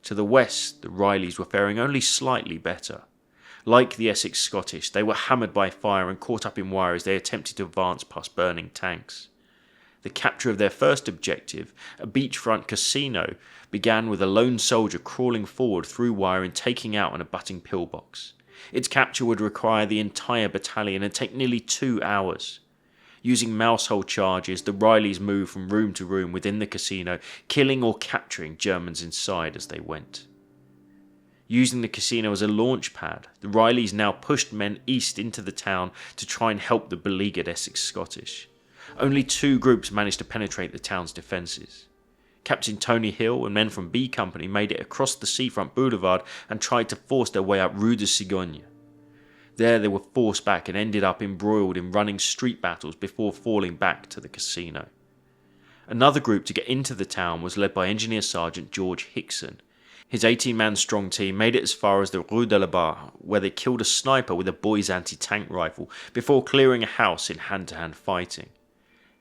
To the west, the Rileys were faring only slightly better. Like the Essex Scottish, they were hammered by fire and caught up in wire as they attempted to advance past burning tanks. The capture of their first objective, a beachfront casino, began with a lone soldier crawling forward through wire and taking out an abutting pillbox. Its capture would require the entire battalion and take nearly 2 hours. Using mousehole charges, the Rileys moved from room to room within the casino, killing or capturing Germans inside as they went. Using the casino as a launch pad, the Rileys now pushed men east into the town to try and help the beleaguered Essex Scottish. Only 2 groups managed to penetrate the town's defences. Captain Tony Hill and men from B Company made it across the seafront boulevard and tried to force their way up Rue de Cigogne. There they were forced back and ended up embroiled in running street battles before falling back to the casino. Another group to get into the town was led by Engineer Sergeant George Hickson. His 18-man strong team made it as far as the Rue de la Barre, where they killed a sniper with a boy's anti-tank rifle before clearing a house in hand-to-hand fighting.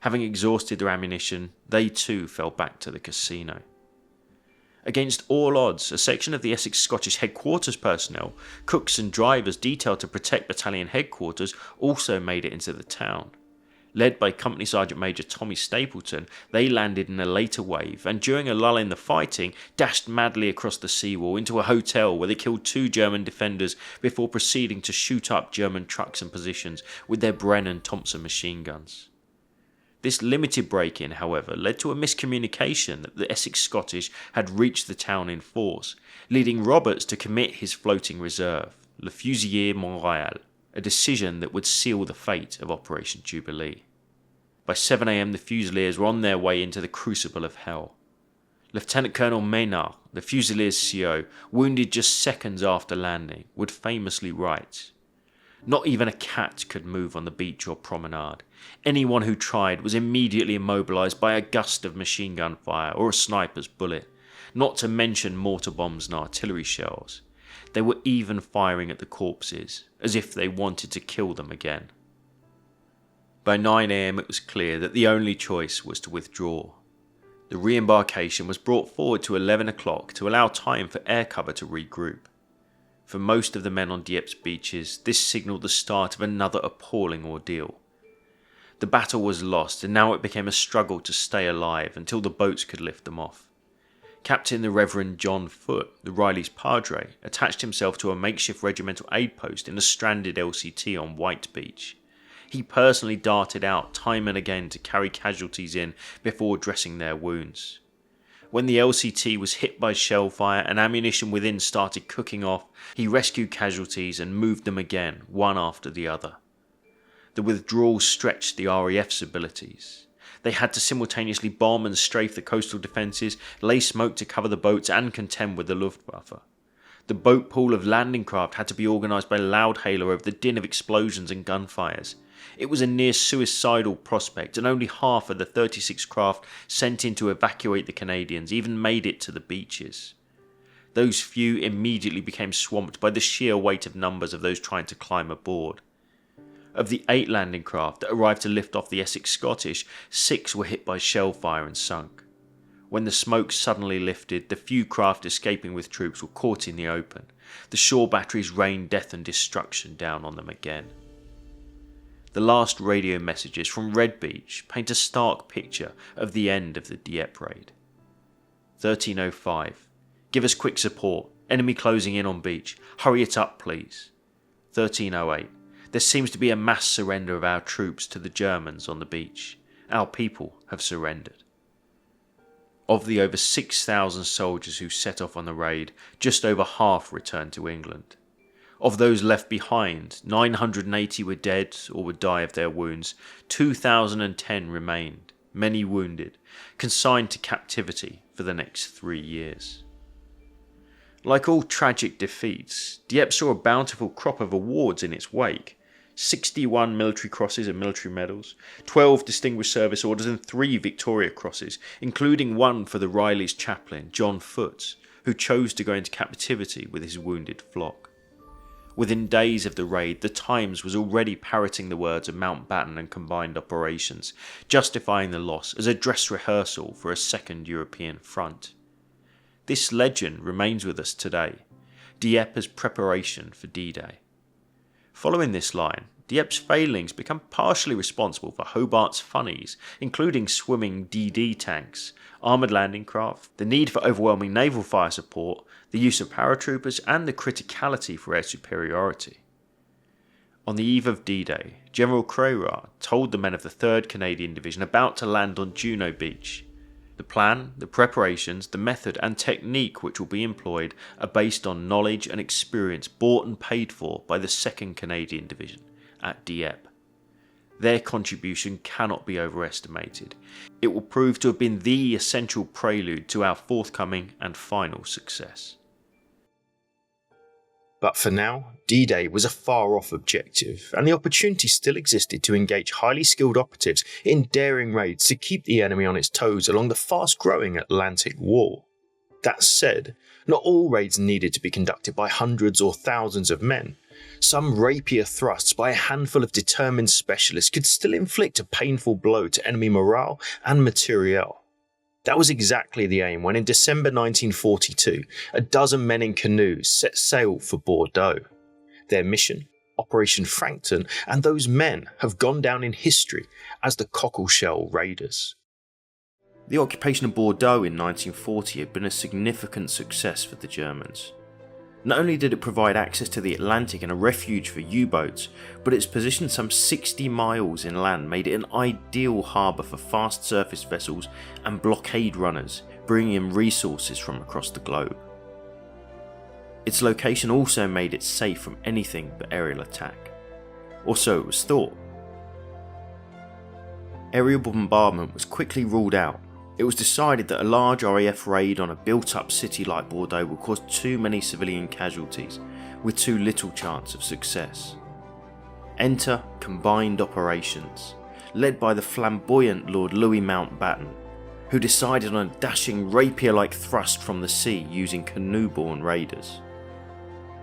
Having exhausted their ammunition, they too fell back to the casino. Against all odds, a section of the Essex Scottish headquarters personnel, cooks and drivers detailed to protect battalion headquarters, also made it into the town. Led by Company Sergeant Major Tommy Stapleton, they landed in a later wave and during a lull in the fighting, dashed madly across the seawall into a hotel where they killed 2 German defenders before proceeding to shoot up German trucks and positions with their Bren and Thompson machine guns. This limited break-in, however, led to a miscommunication that the Essex Scottish had reached the town in force, leading Roberts to commit his floating reserve, Le Fusilier Montréal, a decision that would seal the fate of Operation Jubilee. By 7 a.m. the Fusiliers were on their way into the crucible of hell. Lieutenant Colonel Maynard, the Fusiliers' CO, wounded just seconds after landing, would famously write, "Not even a cat could move on the beach or promenade. Anyone who tried was immediately immobilised by a gust of machine gun fire or a sniper's bullet, not to mention mortar bombs and artillery shells. They were even firing at the corpses, as if they wanted to kill them again." By 9 a.m. it was clear that the only choice was to withdraw. The re-embarkation was brought forward to 11 o'clock to allow time for air cover to regroup. For most of the men on Dieppe's beaches, this signalled the start of another appalling ordeal. The battle was lost, and now it became a struggle to stay alive until the boats could lift them off. Captain the Reverend John Foote, the Rileys' padre, attached himself to a makeshift regimental aid post in a stranded LCT on White Beach. He personally darted out time and again to carry casualties in before dressing their wounds. When the LCT was hit by shell fire and ammunition within started cooking off, he rescued casualties and moved them again, one after the other. The withdrawal stretched the RAF's abilities. They had to simultaneously bomb and strafe the coastal defences, lay smoke to cover the boats and contend with the Luftwaffe. The boat pool of landing craft had to be organised by loudhailer over the din of explosions and gunfires. It was a near suicidal prospect, and only half of the 36 craft sent in to evacuate the Canadians even made it to the beaches. Those few immediately became swamped by the sheer weight of numbers of those trying to climb aboard. Of the 8 landing craft that arrived to lift off the Essex Scottish, 6 were hit by shell fire and sunk. When the smoke suddenly lifted, the few craft escaping with troops were caught in the open. The shore batteries rained death and destruction down on them again. the last radio messages from Red Beach paint a stark picture of the end of the Dieppe raid. 13:05. Give us quick support. Enemy closing in on beach. Hurry it up, please. 13:08. There seems to be a mass surrender of our troops to the Germans on the beach. Our people have surrendered. Of the over 6,000 soldiers who set off on the raid, just over half returned to England. Of those left behind, 980 were dead or would die of their wounds. 2,010 remained, many wounded, consigned to captivity for the next 3 years. Like all tragic defeats, Dieppe saw a bountiful crop of awards in its wake. 61 military crosses and military medals, 12 Distinguished Service Orders and 3 Victoria Crosses, including one for the Rileys' chaplain, John Foote, who chose to go into captivity with his wounded flock. Within days of the raid, the Times was already parroting the words of Mountbatten and combined operations, justifying the loss as a dress rehearsal for a second European front. This legend remains with us today, Dieppe as preparation for D-Day. Following this line, Dieppe's failings become partially responsible for Hobart's funnies, including swimming DD tanks, armoured landing craft, the need for overwhelming naval fire support, the use of paratroopers, and the criticality for air superiority. On the eve of D-Day, General Crerar told the men of the 3rd Canadian Division about to land on Juno Beach. The plan, the preparations, the method and technique which will be employed are based on knowledge and experience bought and paid for by the 2nd Canadian Division at Dieppe. Their contribution cannot be overestimated. It will prove to have been the essential prelude to our forthcoming and final success. But for now, D-Day was a far-off objective, and the opportunity still existed to engage highly skilled operatives in daring raids to keep the enemy on its toes along the fast-growing Atlantic Wall. That said, not all raids needed to be conducted by hundreds or thousands of men. Some rapier thrusts by a handful of determined specialists could still inflict a painful blow to enemy morale and materiel. That was exactly the aim when in December 1942, a dozen men in canoes set sail for Bordeaux. Their mission, Operation Frankton, and those men have gone down in history as the Cockleshell Raiders. The occupation of Bordeaux in 1940 had been a significant success for the Germans. Not only did it provide access to the Atlantic and a refuge for U-boats, but its position some 60 miles inland made it an ideal harbour for fast surface vessels and blockade runners, bringing in resources from across the globe. Its location also made it safe from anything but aerial attack. Or so it was thought. Aerial bombardment was quickly ruled out. It was decided that a large RAF raid on a built-up city like Bordeaux would cause too many civilian casualties, with too little chance of success. Enter Combined Operations, led by the flamboyant Lord Louis Mountbatten, who decided on a dashing rapier-like thrust from the sea using canoe-borne raiders.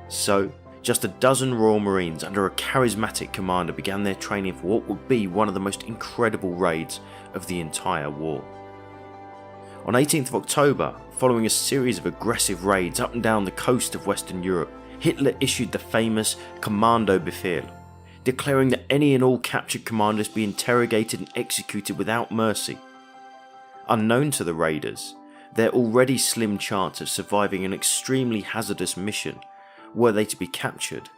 So, just a dozen Royal Marines under a charismatic commander began their training for what would be one of the most incredible raids of the entire war. On 18th of October, following a series of aggressive raids up and down the coast of Western Europe, Hitler issued the famous Commando Befehl, declaring that any and all captured commanders be interrogated and executed without mercy. Unknown to the raiders, their already slim chance of surviving an extremely hazardous mission, were they to be captured,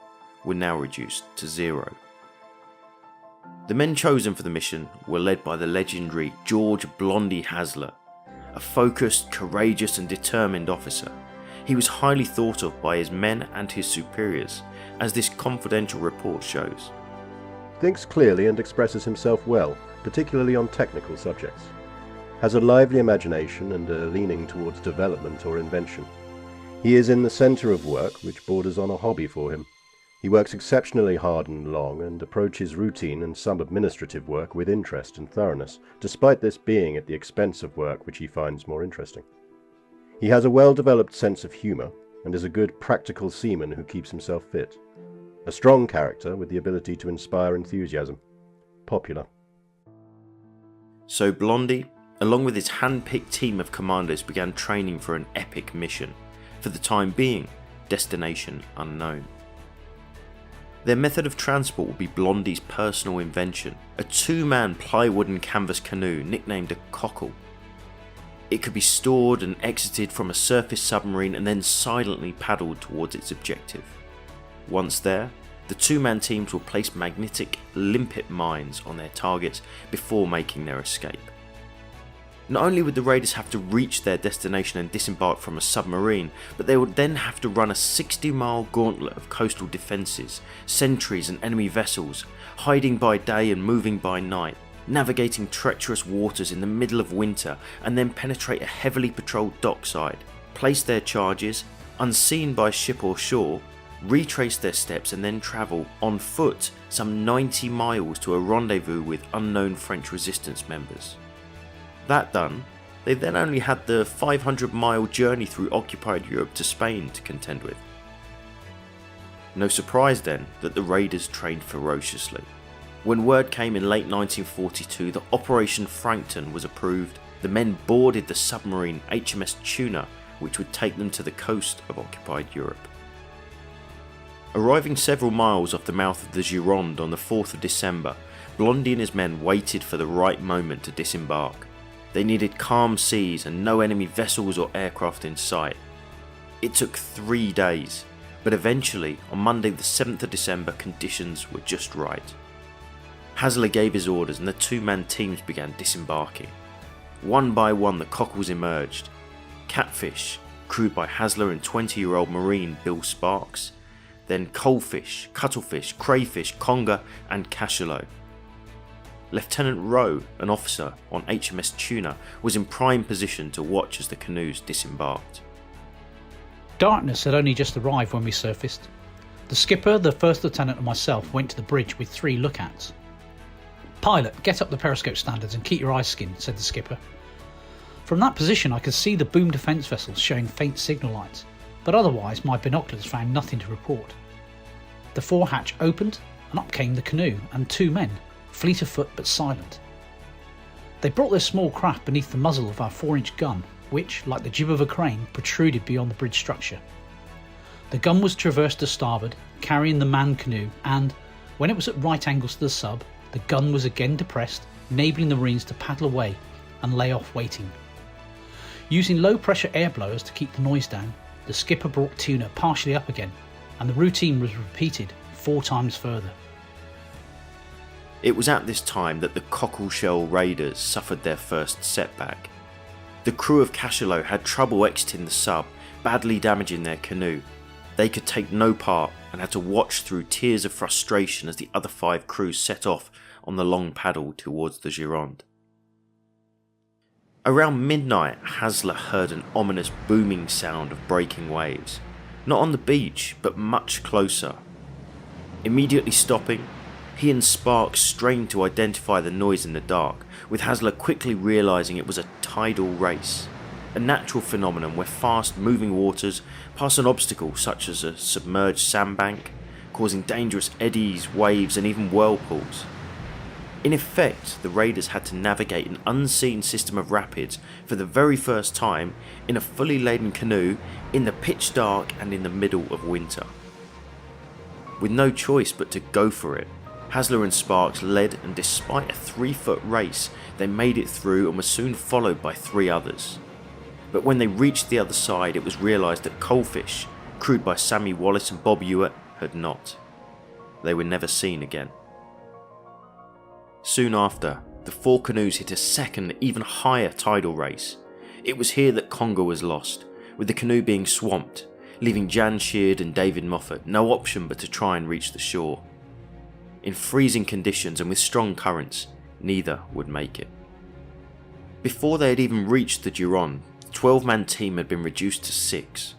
were now reduced to 0. The men chosen for the mission were led by the legendary George Blondie Hasler, a focused, courageous and determined officer. He was highly thought of by his men and his superiors, as this confidential report shows. Thinks clearly and expresses himself well, particularly on technical subjects. Has a lively imagination and a leaning towards development or invention. He is in the centre of work which borders on a hobby for him. He works exceptionally hard and long and approaches routine and some administrative work with interest and thoroughness, despite this being at the expense of work which he finds more interesting. He has a well-developed sense of humour and is a good practical seaman who keeps himself fit. A strong character with the ability to inspire enthusiasm. Popular. So Blondie, along with his hand-picked team of commandos, began training for an epic mission, for the time being, destination unknown. Their method of transport would be Blondie's personal invention, a 2-man plywood and canvas canoe nicknamed a cockle. It could be stored and exited from a surface submarine and then silently paddled towards its objective. Once there, the 2-man teams will place magnetic limpet mines on their targets before making their escape. Not only would the raiders have to reach their destination and disembark from a submarine, but they would then have to run a 60-mile gauntlet of coastal defences, sentries and enemy vessels, hiding by day and moving by night, navigating treacherous waters in the middle of winter, and then penetrate a heavily patrolled dockside, place their charges, unseen by ship or shore, retrace their steps and then travel on foot some 90 miles to a rendezvous with unknown French resistance members. That done, they then only had the 500-mile journey through occupied Europe to Spain to contend with. No surprise then that the raiders trained ferociously. When word came in late 1942 that Operation Frankton was approved, the men boarded the submarine HMS Tuna, which would take them to the coast of occupied Europe. Arriving several miles off the mouth of the Gironde on the 4th of December, Blondie and his men waited for the right moment to disembark. They needed calm seas and no enemy vessels or aircraft in sight. It took 3 days, but eventually, on Monday the 7th of December, conditions were just right. Hassler gave his orders and the 2-man teams began disembarking. One by one the cockles emerged. Catfish, crewed by Hassler and 20-year-old Marine Bill Sparks, then coalfish, cuttlefish, crayfish, conger and cachalot. Lieutenant Rowe, an officer on HMS Tuna, was in prime position to watch as the canoes disembarked. Darkness had only just arrived when we surfaced. The skipper, the first lieutenant and myself went to the bridge with 3 lookouts. "Pilot, get up the periscope standards and keep your eyes skinned," said the skipper. From that position I could see the boom defence vessels showing faint signal lights, but otherwise my binoculars found nothing to report. The forehatch opened and up came the canoe and 2 men, fleet of foot but silent. They brought their small craft beneath the muzzle of our 4-inch gun, which, like the jib of a crane, protruded beyond the bridge structure. The gun was traversed to starboard, carrying the manned canoe, and, when it was at right angles to the sub, the gun was again depressed, enabling the Marines to paddle away and lay off waiting. Using low pressure air blowers to keep the noise down, the skipper brought Tuna partially up again, and the routine was repeated 4 times further. It was at this time that the Cockleshell Raiders suffered their first setback. The crew of Cachalot had trouble exiting the sub, badly damaging their canoe. They could take no part and had to watch through tears of frustration as the other 5 crews set off on the long paddle towards the Gironde. Around midnight, Hassler heard an ominous booming sound of breaking waves, not on the beach but much closer. Immediately stopping, he and Sparks strained to identify the noise in the dark, with Hassler quickly realising it was a tidal race, a natural phenomenon where fast moving waters pass an obstacle such as a submerged sandbank, causing dangerous eddies, waves and even whirlpools. In effect, the raiders had to navigate an unseen system of rapids for the very first time in a fully laden canoe in the pitch dark and in the middle of winter. With no choice but to go for it, Hassler and Sparks led, and despite a 3-foot race, they made it through and were soon followed by 3 others. But when they reached the other side, it was realised that Coalfish, crewed by Sammy Wallace and Bob Ewart, had not. They were never seen again. Soon after, the 4 canoes hit a second, even higher tidal race. It was here that Conger was lost, with the canoe being swamped, leaving Jan Sheard and David Moffat no option but to try and reach the shore. In freezing conditions and with strong currents, neither would make it. Before they had even reached the Gironde, the 12-man team had been reduced to 6.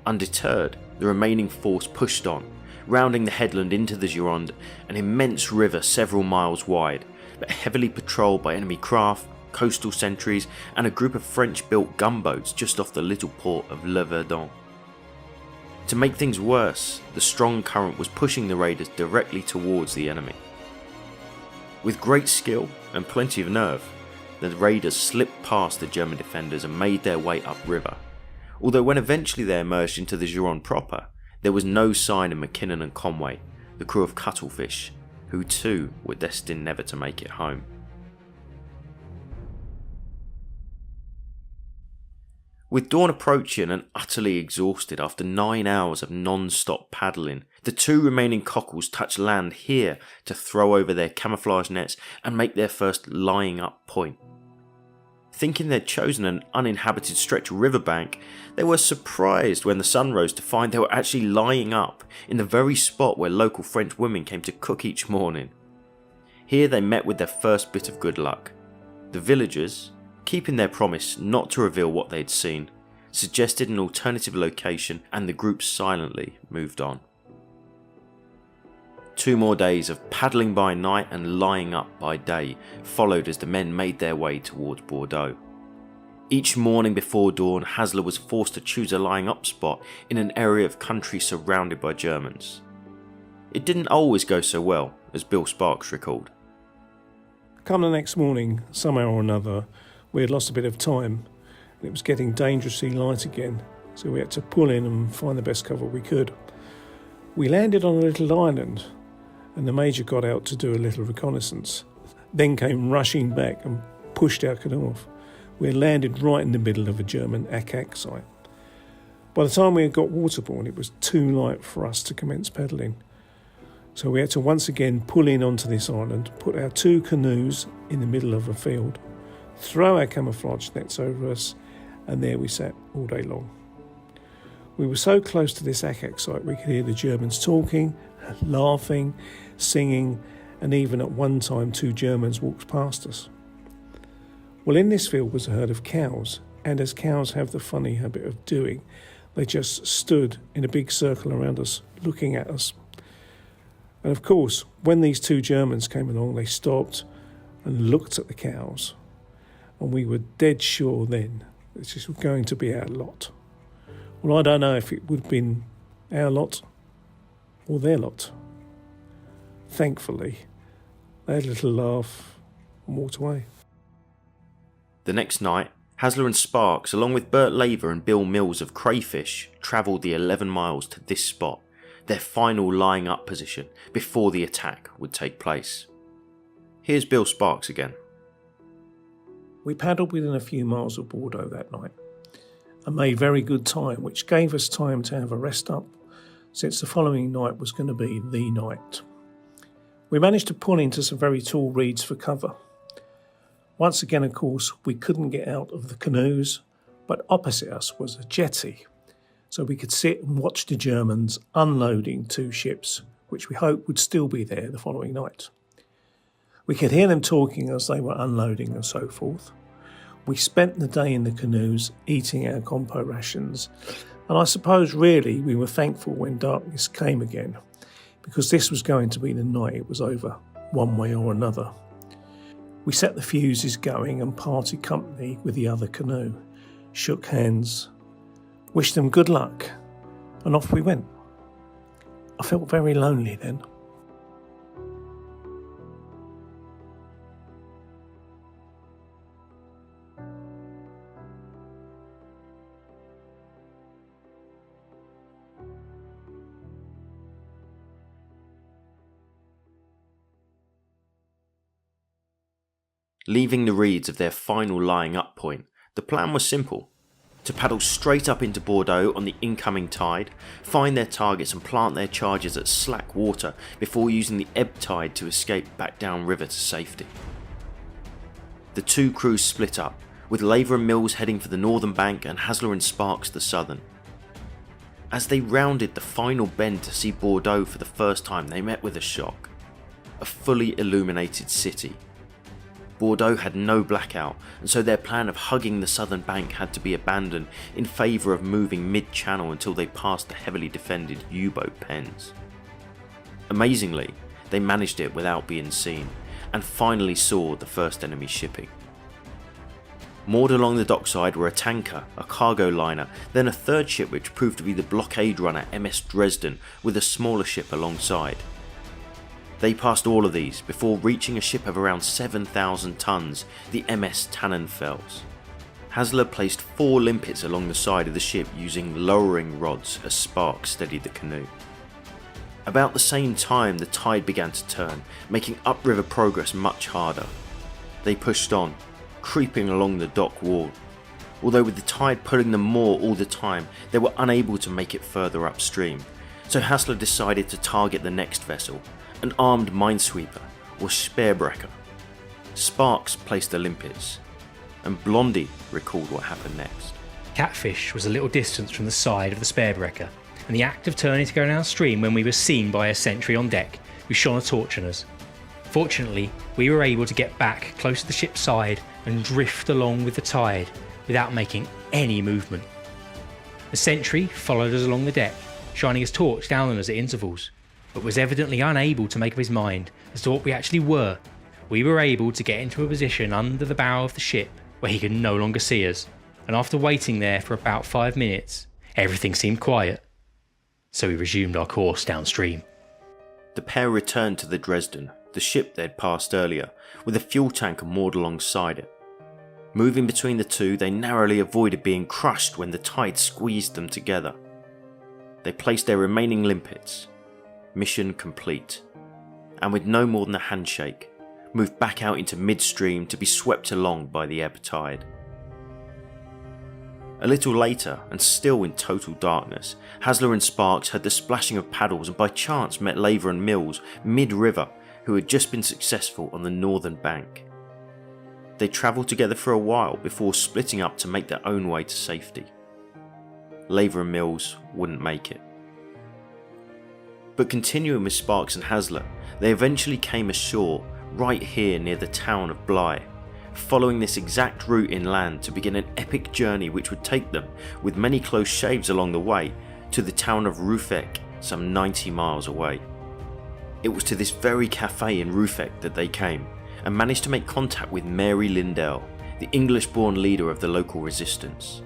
Undeterred, the remaining force pushed on, rounding the headland into the Gironde, an immense river several miles wide, but heavily patrolled by enemy craft, coastal sentries and a group of French-built gunboats just off the little port of Le Verdon. To make things worse, the strong current was pushing the raiders directly towards the enemy. With great skill and plenty of nerve, the raiders slipped past the German defenders and made their way upriver, although when eventually they emerged into the Gironde proper, There was no sign of McKinnon and Conway, the crew of Cuttlefish, who too were destined never to make it home. With dawn approaching and utterly exhausted after 9 hours of non-stop paddling, the two remaining cockles touch land here to throw over their camouflage nets and make their first lying up point. Thinking they'd chosen an uninhabited stretch of riverbank, they were surprised when the sun rose to find they were actually lying up in the very spot where local French women came to cook each morning. Here they met with their first bit of good luck. The villagers, keeping their promise not to reveal what they'd seen, suggested an alternative location and the group silently moved on. 2 more days of paddling by night and lying up by day followed as the men made their way towards Bordeaux. Each morning before dawn, Hasler was forced to choose a lying up spot in an area of country surrounded by Germans. It didn't always go so well, as Bill Sparks recalled. Come the next morning, somehow or another, we had lost a bit of time and it was getting dangerously light again, so we had to pull in and find the best cover we could. We landed on a little island and the Major got out to do a little reconnaissance, then came rushing back and pushed our canoe off. We had landed right in the middle of a German ack site. By the time we had got waterborne, it was too light for us to commence paddling. So we had to once again pull in onto this island, put our 2 canoes in the middle of a field, throw our camouflage nets over us, and there we sat all day long. We were so close to this ack site we could hear the Germans talking, laughing, singing, and even at one time 2 Germans walked past us. Well, in this field was a herd of cows, and as cows have the funny habit of doing, they just stood in a big circle around us, looking at us. And of course, when these 2 Germans came along, they stopped and looked at the cows, and we were dead sure then this was going to be our lot. Well, I don't know if it would have been our lot or their lot. Thankfully, they had a little laugh and walked away. The next night, Hasler and Sparks, along with Bert Laver and Bill Mills of Crayfish, travelled the 11 miles to this spot, their final lying up position before the attack would take place. Here's Bill Sparks again. We paddled within a few miles of Bordeaux that night and made very good time, which gave us time to have a rest up, since the following night was going to be the night. We managed to pull into some very tall reeds for cover. Once again, of course, we couldn't get out of the canoes, but opposite us was a jetty, so we could sit and watch the Germans unloading 2 ships, which we hoped would still be there the following night. We could hear them talking as they were unloading and so forth. We spent the day in the canoes eating our compo rations, and I suppose really we were thankful when darkness came again, because this was going to be the night it was over, one way or another. We set the fuses going and parted company with the other canoe, shook hands, wished them good luck, and off we went. I felt very lonely then. Leaving the reeds of their final lying up point, the plan was simple. To paddle straight up into Bordeaux on the incoming tide, find their targets and plant their charges at slack water before using the ebb tide to escape back downriver to safety. The 2 crews split up, with Laver and Mills heading for the northern bank and Hasler and Sparks the southern. As they rounded the final bend to see Bordeaux for the first time, they met with a shock. A fully illuminated city. Bordeaux had no blackout, and so their plan of hugging the southern bank had to be abandoned in favour of moving mid-channel until they passed the heavily defended U-boat pens. Amazingly, they managed it without being seen, and finally saw the first enemy shipping. Moored along the dockside were a tanker, a cargo liner, then a 3rd ship which proved to be the blockade runner MS Dresden with a smaller ship alongside. They passed all of these before reaching a ship of around 7,000 tons, the MS Tannenfels. Hassler placed 4 limpets along the side of the ship using lowering rods as Sparks steadied the canoe. About the same time the tide began to turn, making upriver progress much harder. They pushed on, creeping along the dock wall. Although with the tide pulling them more all the time, they were unable to make it further upstream, so Hassler decided to target the next vessel, an armed minesweeper or spearbreaker. Sparks placed the limpets, and Blondie recalled what happened next. Catfish was a little distance from the side of the spearbreaker, and the act of turning to go downstream when we were seen by a sentry on deck who shone a torch on us. Fortunately, we were able to get back close to the ship's side and drift along with the tide without making any movement. The sentry followed us along the deck, shining his torch down on us at intervals, but was evidently unable to make up his mind as to what we actually were. We were able to get into a position under the bow of the ship where he could no longer see us, and after waiting there for about 5 minutes, everything seemed quiet, so we resumed our course downstream. The pair returned to the Dresden, the ship they'd passed earlier, with a fuel tanker moored alongside it. Moving between the two, they narrowly avoided being crushed when the tide squeezed them together. They placed their remaining limpets, mission complete, and with no more than a handshake, moved back out into midstream to be swept along by the ebb tide. A little later, and still in total darkness, Hassler and Sparks heard the splashing of paddles and by chance met Laver and Mills mid-river, who had just been successful on the northern bank. They travelled together for a while before splitting up to make their own way to safety. Laver and Mills wouldn't make it. But continuing with Sparks and Hassler, they eventually came ashore right here near the town of Bly, following this exact route inland to begin an epic journey which would take them, with many close shaves along the way, to the town of Ruffec, some 90 miles away. It was to this very cafe in Ruffec that they came, and managed to make contact with Mary Lindell, the English-born leader of the local resistance.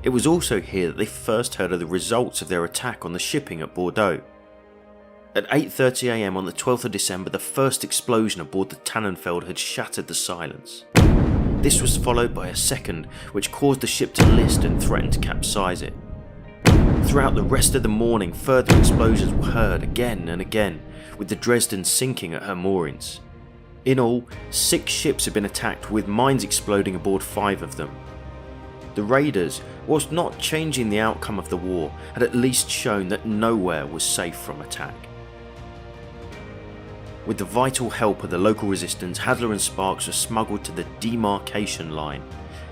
It was also here that they first heard of the results of their attack on the shipping at Bordeaux. At 8:30 AM on the 12th of December, the first explosion aboard the Tannenfeld had shattered the silence. This was followed by a second, which caused the ship to list and threatened to capsize it. Throughout the rest of the morning, further explosions were heard again and again, with the Dresden sinking at her moorings. In all, 6 ships had been attacked, with mines exploding aboard 5 of them. The raiders, whilst not changing the outcome of the war, had at least shown that nowhere was safe from attack. With the vital help of the local resistance, Hassler and Sparks were smuggled to the demarcation line,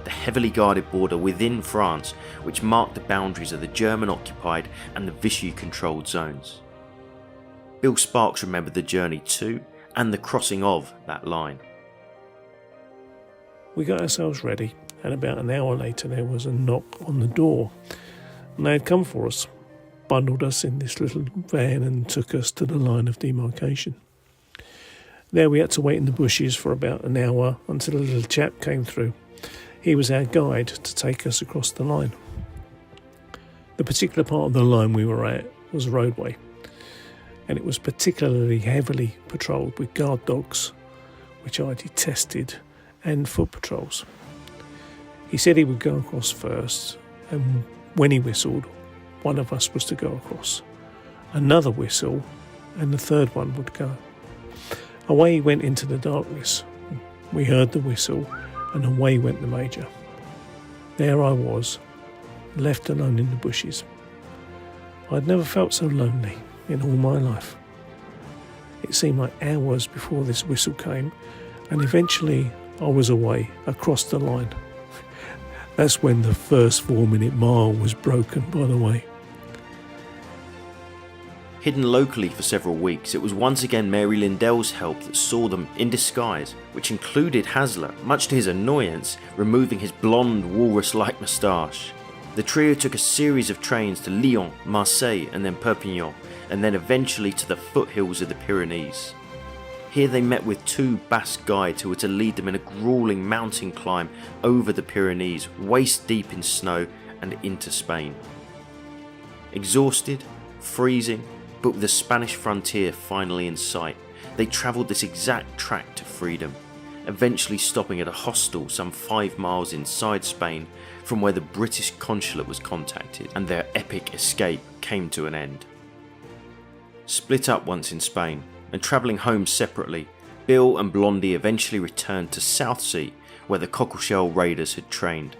the heavily guarded border within France which marked the boundaries of the German-occupied and the Vichy-controlled zones. Bill Sparks remembered the journey to and the crossing of that line. We got ourselves ready, and about an hour later there was a knock on the door, and they had come for us, bundled us in this little van and took us to the line of demarcation. There we had to wait in the bushes for about an hour until a little chap came through. He was our guide to take us across the line. The particular part of the line we were at was a roadway, and it was particularly heavily patrolled with guard dogs, which I detested, and foot patrols. He said he would go across first, and when he whistled, one of us was to go across. Another whistle, and the third one would go. Away he went into the darkness. We heard the whistle, and away went the Major. There I was, left alone in the bushes. I'd never felt so lonely in all my life. It seemed like hours before this whistle came, and eventually I was away across the line. That's when the first 4-minute mile was broken, by the way. Hidden locally for several weeks, it was once again Mary Lindell's help that saw them in disguise, which included Hassler, much to his annoyance, removing his blonde walrus-like moustache. The trio took a series of trains to Lyon, Marseille and then Perpignan, and then eventually to the foothills of the Pyrenees. Here they met with 2 Basque guides who were to lead them in a gruelling mountain climb over the Pyrenees, waist deep in snow and into Spain. Exhausted, freezing, but with the Spanish frontier finally in sight, they travelled this exact track to freedom, eventually stopping at a hostel some 5 miles inside Spain from where the British consulate was contacted, and their epic escape came to an end. Split up once in Spain and travelling home separately, Bill and Blondie eventually returned to Southsea where the Cockleshell Raiders had trained,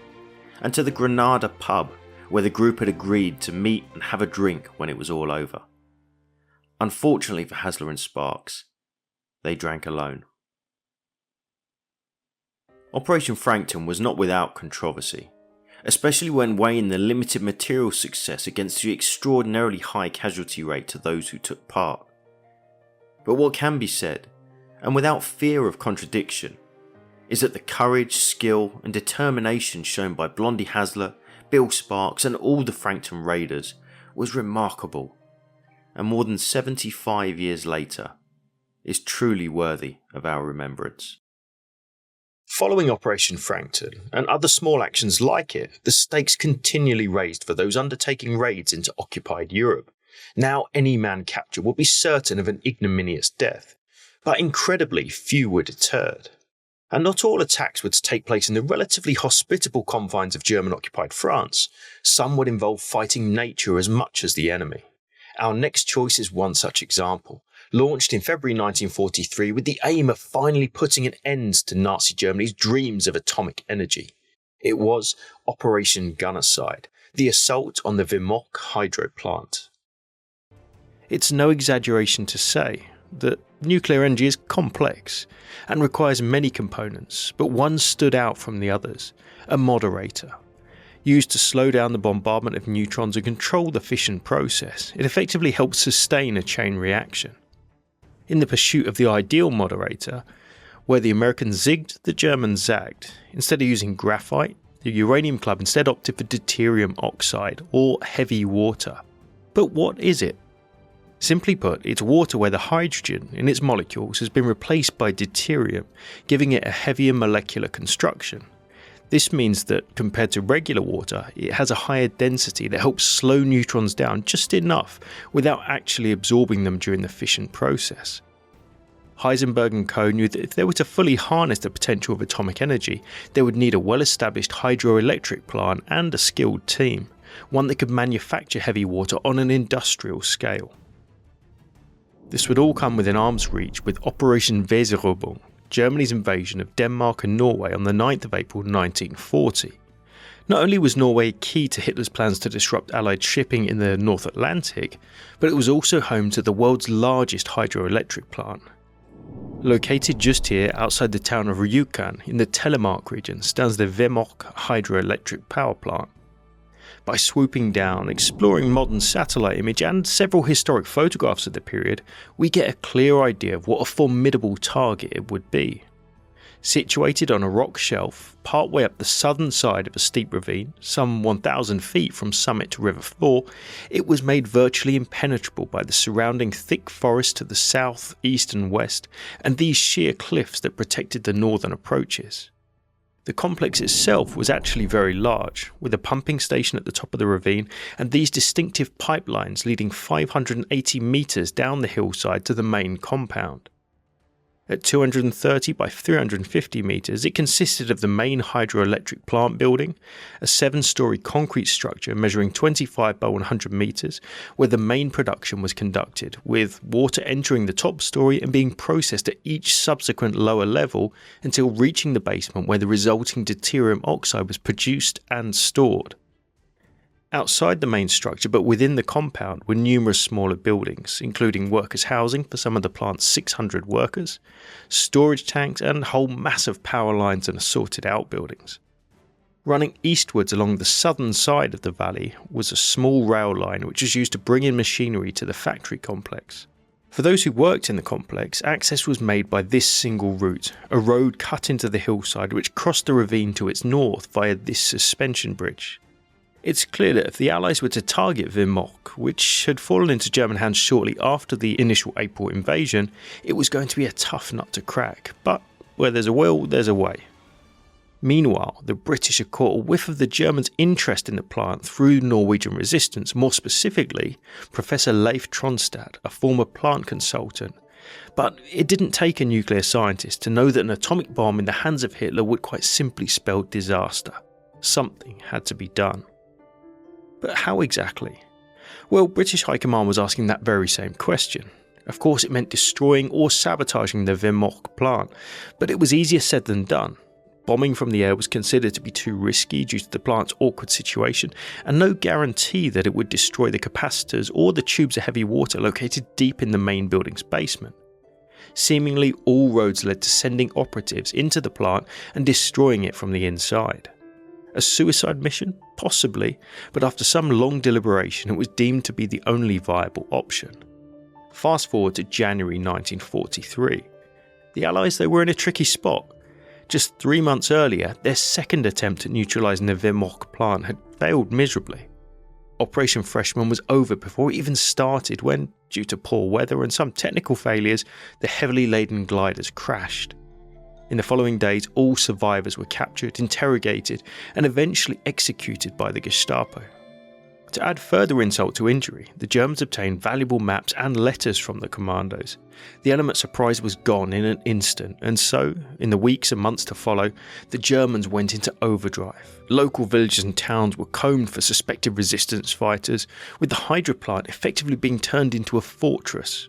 and to the Granada pub where the group had agreed to meet and have a drink when it was all over. Unfortunately for Hasler and Sparks, they drank alone. Operation Frankton was not without controversy, especially when weighing the limited material success against the extraordinarily high casualty rate to those who took part. But what can be said, and without fear of contradiction, is that the courage, skill and determination shown by Blondie Hasler, Bill Sparks and all the Frankton Raiders was remarkable, and more than 75 years later is truly worthy of our remembrance. Following Operation Frankton and other small actions like it, the stakes continually raised for those undertaking raids into occupied Europe. Now any man captured would be certain of an ignominious death, but incredibly few were deterred. And not all attacks were to take place in the relatively hospitable confines of German-occupied France. Some would involve fighting nature as much as the enemy. Our next choice is one such example, launched in February 1943 with the aim of finally putting an end to Nazi Germany's dreams of atomic energy. It was Operation Gunnerside, the assault on the Vimoc hydro plant. It's no exaggeration to say that nuclear energy is complex and requires many components, but one stood out from the others: a moderator. Used to slow down the bombardment of neutrons and control the fission process, it effectively helps sustain a chain reaction. In the pursuit of the ideal moderator, where the Americans zigged, the Germans zagged. Instead of using graphite, the Uranium Club instead opted for deuterium oxide, or heavy water. But what is it? Simply put, it's water where the hydrogen in its molecules has been replaced by deuterium, giving it a heavier molecular construction. This means that, compared to regular water, it has a higher density that helps slow neutrons down just enough without actually absorbing them during the fission process. Heisenberg and co. knew that if they were to fully harness the potential of atomic energy, they would need a well-established hydroelectric plant and a skilled team, one that could manufacture heavy water on an industrial scale. This would all come within arm's reach with Operation Weserübung, Germany's invasion of Denmark and Norway on the 9th of April 1940. Not only was Norway key to Hitler's plans to disrupt Allied shipping in the North Atlantic, but it was also home to the world's largest hydroelectric plant. Located just here outside the town of Rjukan in the Telemark region stands the Vimoc hydroelectric power plant. By swooping down, exploring modern satellite image and several historic photographs of the period, we get a clear idea of what a formidable target it would be. Situated on a rock shelf, partway up the southern side of a steep ravine, some 1,000 feet from summit to river floor, it was made virtually impenetrable by the surrounding thick forest to the south, east and west, and these sheer cliffs that protected the northern approaches. The complex itself was actually very large, with a pumping station at the top of the ravine and these distinctive pipelines leading 580 metres down the hillside to the main compound. At 230 by 350 metres, it consisted of the main hydroelectric plant building, a 7-storey concrete structure measuring 25 by 100 metres, where the main production was conducted, with water entering the top storey and being processed at each subsequent lower level until reaching the basement where the resulting deuterium oxide was produced and stored. Outside the main structure, but within the compound, were numerous smaller buildings, including workers' housing for some of the plant's 600 workers, storage tanks, and whole massive power lines and assorted outbuildings. Running eastwards along the southern side of the valley was a small rail line which was used to bring in machinery to the factory complex. For those who worked in the complex, access was made by this single route, a road cut into the hillside which crossed the ravine to its north via this suspension bridge. It's clear that if the Allies were to target Vimoc, which had fallen into German hands shortly after the initial April invasion, it was going to be a tough nut to crack, but where there's a will, there's a way. Meanwhile, the British had caught a whiff of the Germans' interest in the plant through Norwegian resistance, more specifically, Professor Leif Tronstad, a former plant consultant, But it didn't take a nuclear scientist to know that an atomic bomb in the hands of Hitler would quite simply spell disaster. Something had to be done. But how exactly? Well, British High Command was asking that very same question. Of course, it meant destroying or sabotaging the Wehrmacht plant, but it was easier said than done. Bombing from the air was considered to be too risky due to the plant's awkward situation, and no guarantee that it would destroy the capacitors or the tubes of heavy water located deep in the main building's basement. Seemingly all roads led to sending operatives into the plant and destroying it from the inside. A suicide mission? Possibly, but after some long deliberation it was deemed to be the only viable option. Fast forward to January 1943. The Allies, they were in a tricky spot. Just 3 months earlier, their second attempt at neutralising the Wehrmacht plant had failed miserably. Operation Freshman was over before it even started when, due to poor weather and some technical failures, the heavily laden gliders crashed. In the following days, all survivors were captured, interrogated, and eventually executed by the Gestapo. To add further insult to injury, the Germans obtained valuable maps and letters from the commandos. The element surprise was gone in an instant, and so, in the weeks and months to follow, the Germans went into overdrive. Local villages and towns were combed for suspected resistance fighters, with the Hydra plant effectively being turned into a fortress.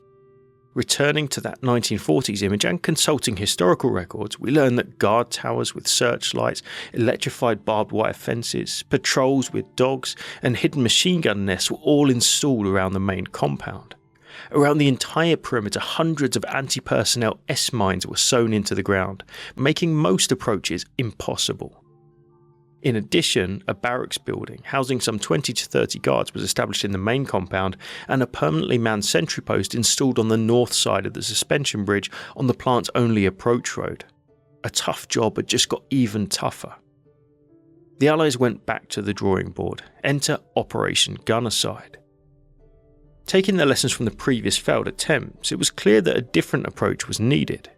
Returning to that 1940s image and consulting historical records, we learn that guard towers with searchlights, electrified barbed wire fences, patrols with dogs, and hidden machine gun nests were all installed around the main compound. Around the entire perimeter, hundreds of anti-personnel S-mines were sewn into the ground, making most approaches impossible. In addition, a barracks building housing some 20 to 30 guards was established in the main compound, and a permanently manned sentry post installed on the north side of the suspension bridge on the plant's only approach road. A tough job had just got even tougher. The Allies went back to the drawing board. Enter Operation Gunnerside. Taking their lessons from the previous failed attempts, it was clear that a different approach was needed.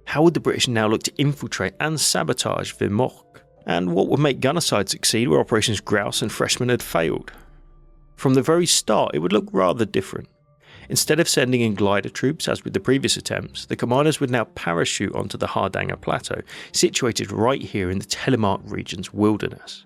How would the British now look to infiltrate and sabotage Wehrmacht? And what would make Gunnerside succeed where Operations Grouse and Freshman had failed? From the very start, it would look rather different. Instead of sending in glider troops, as with the previous attempts, the commandos would now parachute onto the Hardanger Plateau, situated right here in the Telemark region's wilderness.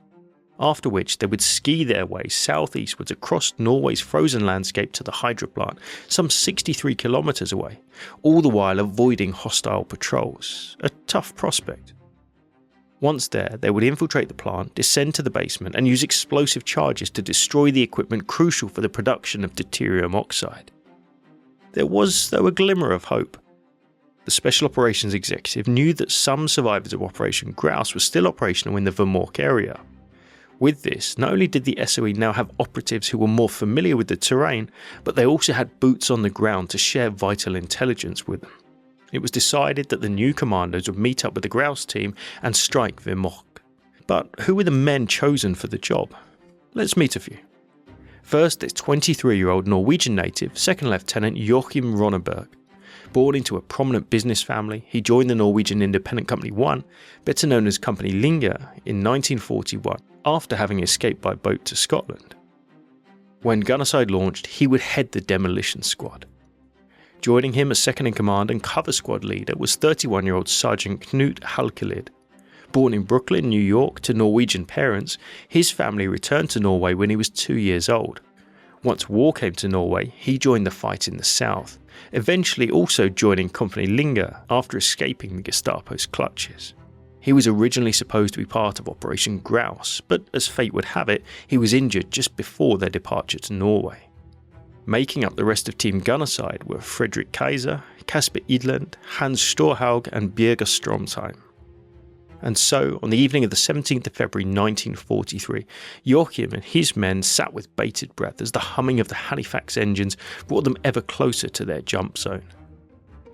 After which, they would ski their way southeastwards across Norway's frozen landscape to the Hydra plant, some 63 kilometres away, all the while avoiding hostile patrols. A tough prospect. Once there, they would infiltrate the plant, descend to the basement, and use explosive charges to destroy the equipment crucial for the production of deuterium oxide. There was, though, a glimmer of hope. The Special Operations Executive knew that some survivors of Operation Grouse were still operational in the Wehrmacht area. With this, not only did the SOE now have operatives who were more familiar with the terrain, but they also had boots on the ground to share vital intelligence with them. It was decided that the new commandos would meet up with the Grouse team and strike Wehrmacht. But who were the men chosen for the job? Let's meet a few. First, there's 23-year-old Norwegian native 2nd Lieutenant Joachim Ronneberg. Born into a prominent business family, he joined the Norwegian Independent Company 1, better known as Company Linge, in 1941, after having escaped by boat to Scotland. When Gunnerside launched, he would head the demolition squad. Joining him as second in command and cover squad leader was 31-year-old Sergeant Knut Halkelid. Born in Brooklyn, New York, to Norwegian parents, his family returned to Norway when he was 2 years old. Once war came to Norway, he joined the fight in the south, eventually also joining Company Linge after escaping the Gestapo's clutches. He was originally supposed to be part of Operation Grouse, but as fate would have it, he was injured just before their departure to Norway. Making up the rest of Team Gunnerside were Fredrik Kaiser, Kasper Idland, Hans Storhaug and Birger Stromsheim. And so, on the evening of the 17th of February 1943, Joachim and his men sat with bated breath as the humming of the Halifax engines brought them ever closer to their jump zone.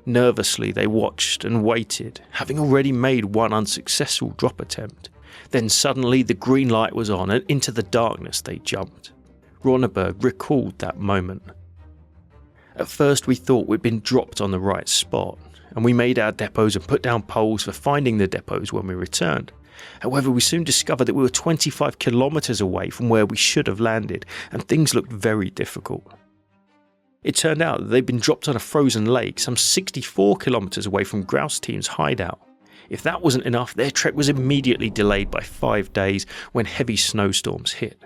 Nervously they watched and waited, having already made one unsuccessful drop attempt. Then suddenly the green light was on and into the darkness they jumped. Ronneberg recalled that moment. At first we thought we'd been dropped on the right spot, and we made our depots and put down poles for finding the depots when we returned. However, we soon discovered that we were 25 kilometres away from where we should have landed, and things looked very difficult. It turned out that they'd been dropped on a frozen lake some 64 kilometres away from Grouse Team's hideout. If that wasn't enough, their trek was immediately delayed by 5 days when heavy snowstorms hit.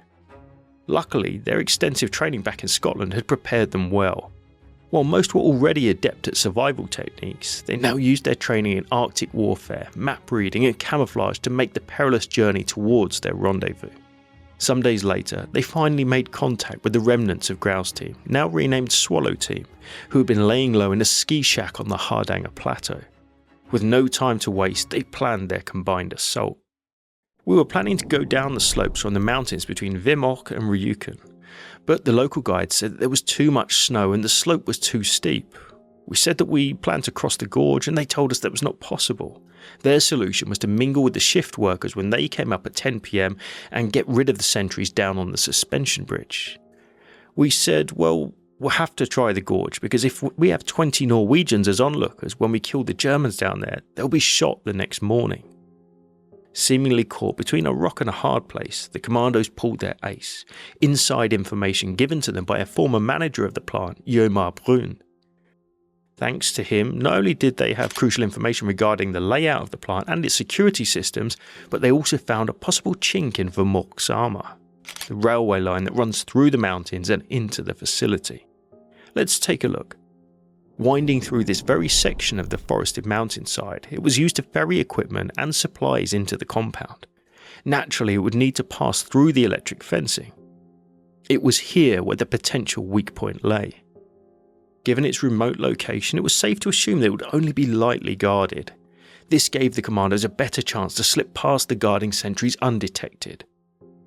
Luckily, their extensive training back in Scotland had prepared them well. While most were already adept at survival techniques, they now used their training in Arctic warfare, map reading and camouflage to make the perilous journey towards their rendezvous. Some days later, they finally made contact with the remnants of Grouse Team, now renamed Swallow Team, who had been laying low in a ski shack on the Hardanger Plateau. With no time to waste, they planned their combined assault. We were planning to go down the slopes from the mountains between Vimok and Ryukyu, but the local guide said that there was too much snow and the slope was too steep. We said that we planned to cross the gorge and they told us that was not possible. Their solution was to mingle with the shift workers when they came up at 10 PM and get rid of the sentries down on the suspension bridge. We said, well, we'll have to try the gorge because if we have 20 Norwegians as onlookers when we kill the Germans down there, they'll be shot the next morning. Seemingly caught between a rock and a hard place, the commandos pulled their ace. Inside information given to them by a former manager of the plant, Jomar Brun. Thanks to him, not only did they have crucial information regarding the layout of the plant and its security systems, but they also found a possible chink in Vimok's armour, the railway line that runs through the mountains and into the facility. Let's take a look. Winding through this very section of the forested mountainside, it was used to ferry equipment and supplies into the compound. Naturally, it would need to pass through the electric fencing. It was here where the potential weak point lay. Given its remote location, it was safe to assume that it would only be lightly guarded. This gave the commandos a better chance to slip past the guarding sentries undetected.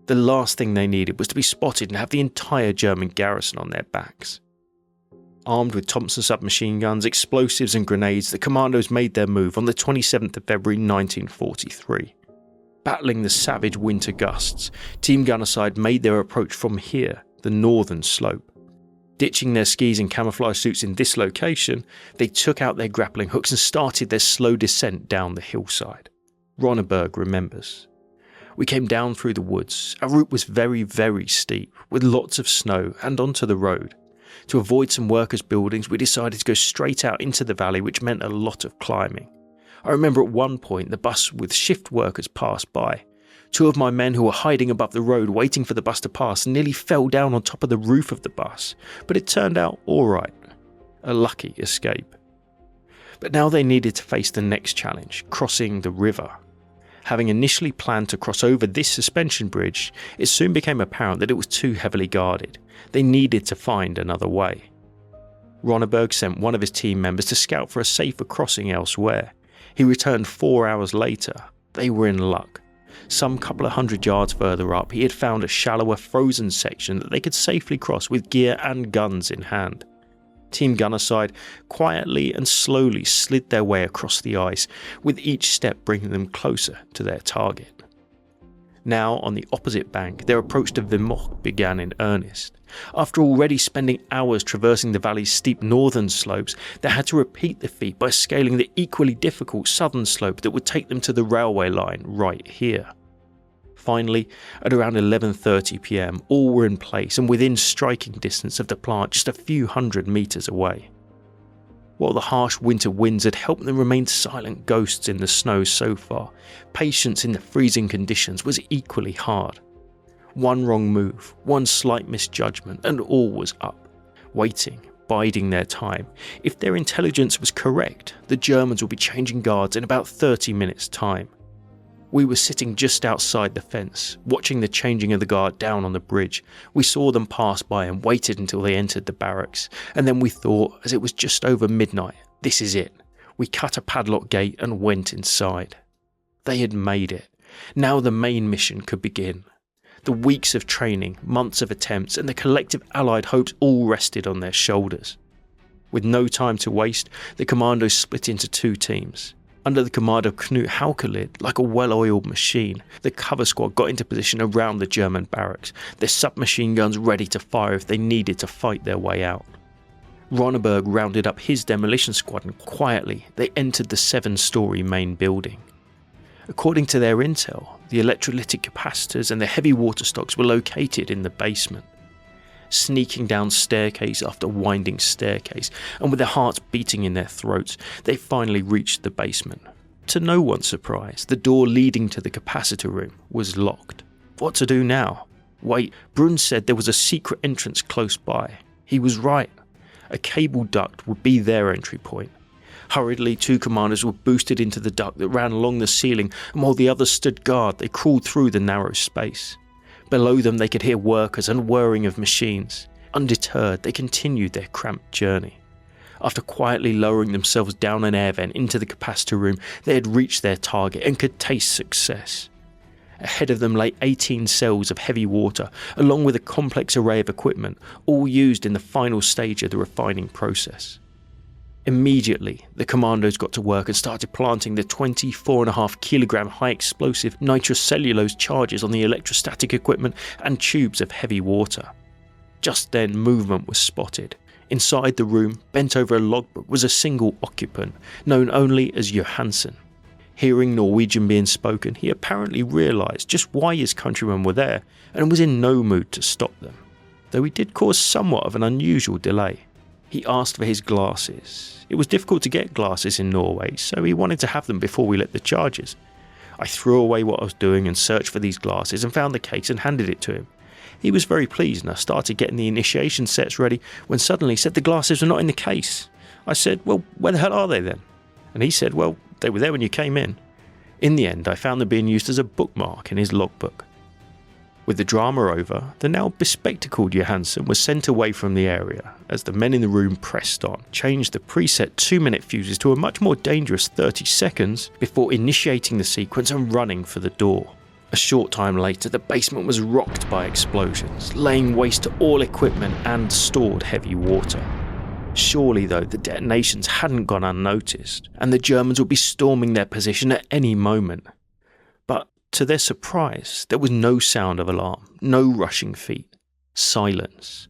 The last thing they needed was to be spotted and have the entire German garrison on their backs. Armed with Thompson submachine guns, explosives and grenades, the commandos made their move on the 27th of February 1943. Battling the savage winter gusts, Team Gunnerside made their approach from here, the northern slope. Ditching their skis and camouflage suits in this location, they took out their grappling hooks and started their slow descent down the hillside. Ronneberg remembers. We came down through the woods. Our route was very, very steep, with lots of snow and onto the road. To avoid some workers' buildings, we decided to go straight out into the valley, which meant a lot of climbing. I remember at one point the bus with shift workers passed by. 2 of my men who were hiding above the road waiting for the bus to pass nearly fell down on top of the roof of the bus, but it turned out alright. A lucky escape. But now they needed to face the next challenge, crossing the river. Having initially planned to cross over this suspension bridge, it soon became apparent that it was too heavily guarded. They needed to find another way. Ronneberg sent one of his team members to scout for a safer crossing elsewhere. He returned 4 hours later. They were in luck. Some couple of 100 yards further up, he had found a shallower frozen section that they could safely cross with gear and guns in hand. Team Gunnerside quietly and slowly slid their way across the ice, with each step bringing them closer to their target. Now, on the opposite bank, their approach to Vimok began in earnest. After already spending hours traversing the valley's steep northern slopes, they had to repeat the feat by scaling the equally difficult southern slope that would take them to the railway line right here. Finally, at around 11:30 PM, all were in place and within striking distance of the plant just a few hundred metres away. While the harsh winter winds had helped them remain silent ghosts in the snow so far, patience in the freezing conditions was equally hard. One wrong move, one slight misjudgment, and all was up, waiting, biding their time. If their intelligence was correct, the Germans would be changing guards in about 30 minutes' time. We were sitting just outside the fence, watching the changing of the guard down on the bridge. We saw them pass by and waited until they entered the barracks, and then we thought, as it was just over midnight, this is it. We cut a padlock gate and went inside. They had made it. Now the main mission could begin. The weeks of training, months of attempts, and the collective Allied hopes all rested on their shoulders. With no time to waste, the commandos split into 2 teams. Under the command of Knut Haukelid, like a well-oiled machine, the cover squad got into position around the German barracks, their submachine guns ready to fire if they needed to fight their way out. Ronneberg rounded up his demolition squad and quietly they entered the 7-storey main building. According to their intel, the electrolytic capacitors and the heavy water stocks were located in the basement. sneaking down staircase after winding staircase, and with their hearts beating in their throats, they finally reached the basement. To no one's surprise, the door leading to the capacitor room was locked. What to do now? Wait, Brun said there was a secret entrance close by. He was right. A cable duct would be their entry point. Hurriedly, 2 commanders were boosted into the duct that ran along the ceiling, and while the others stood guard, they crawled through the narrow space. Below them they could hear workers and whirring of machines. Undeterred, they continued their cramped journey. After quietly lowering themselves down an air vent into the capacitor room, they had reached their target and could taste success. Ahead of them lay 18 cells of heavy water, along with a complex array of equipment, all used in the final stage of the refining process. Immediately, the commandos got to work and started planting the 24.5 kilogram high explosive nitrocellulose charges on the electrostatic equipment and tubes of heavy water. Just then, movement was spotted. Inside the room, bent over a logbook, was a single occupant, known only as Johansen. Hearing Norwegian being spoken, he apparently realised just why his countrymen were there and was in no mood to stop them, though he did cause somewhat of an unusual delay. He asked for his glasses. It was difficult to get glasses in Norway, so he wanted to have them before we lit the charges. I threw away what I was doing and searched for these glasses and found the case and handed it to him. He was very pleased, and I started getting the initiation sets ready when suddenly he said the glasses were not in the case. I said, well, where the hell are they then? And he said, well, they were there when you came in. In the end, I found them being used as a bookmark in his logbook. With the drama over, the now bespectacled Johansen was sent away from the area as the men in the room pressed on, changed the preset 2-minute fuses to a much more dangerous 30 seconds before initiating the sequence and running for the door. A short time later, the basement was rocked by explosions, laying waste to all equipment and stored heavy water. Surely, though, the detonations hadn't gone unnoticed, and the Germans would be storming their position at any moment. But to their surprise, there was no sound of alarm, no rushing feet, silence.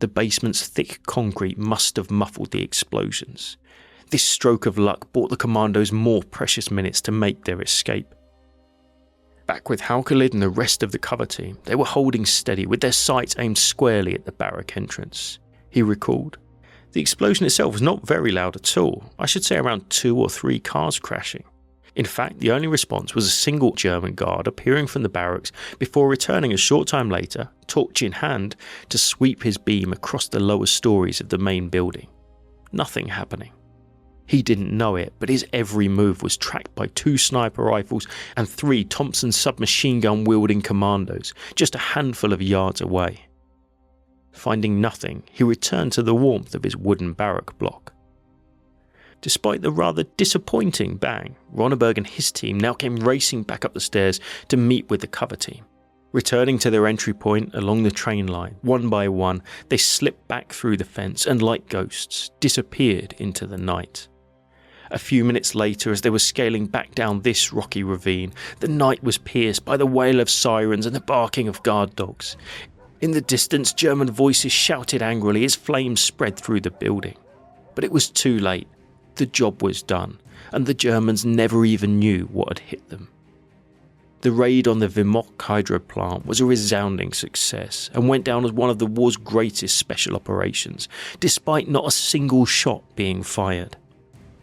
The basement's thick concrete must have muffled the explosions. This stroke of luck bought the commandos more precious minutes to make their escape. Back with Haukelid and the rest of the cover team, they were holding steady with their sights aimed squarely at the barrack entrance. He recalled. The explosion itself was not very loud at all. I should say around 2 or 3 cars crashing. In fact, the only response was a single German guard appearing from the barracks before returning a short time later, torch in hand, to sweep his beam across the lower stories of the main building. Nothing happening. He didn't know it, but his every move was tracked by 2 sniper rifles and 3 Thompson submachine gun wielding commandos, just a handful of yards away. Finding nothing, he returned to the warmth of his wooden barrack block. Despite the rather disappointing bang, Ronneberg and his team now came racing back up the stairs to meet with the cover team. Returning to their entry point along the train line, one by one, they slipped back through the fence and, like ghosts, disappeared into the night. A few minutes later, as they were scaling back down this rocky ravine, the night was pierced by the wail of sirens and the barking of guard dogs. In the distance, German voices shouted angrily as flames spread through the building. But it was too late. The job was done, and the Germans never even knew what had hit them. The raid on the Vimok hydro plant was a resounding success and went down as one of the war's greatest special operations, despite not a single shot being fired.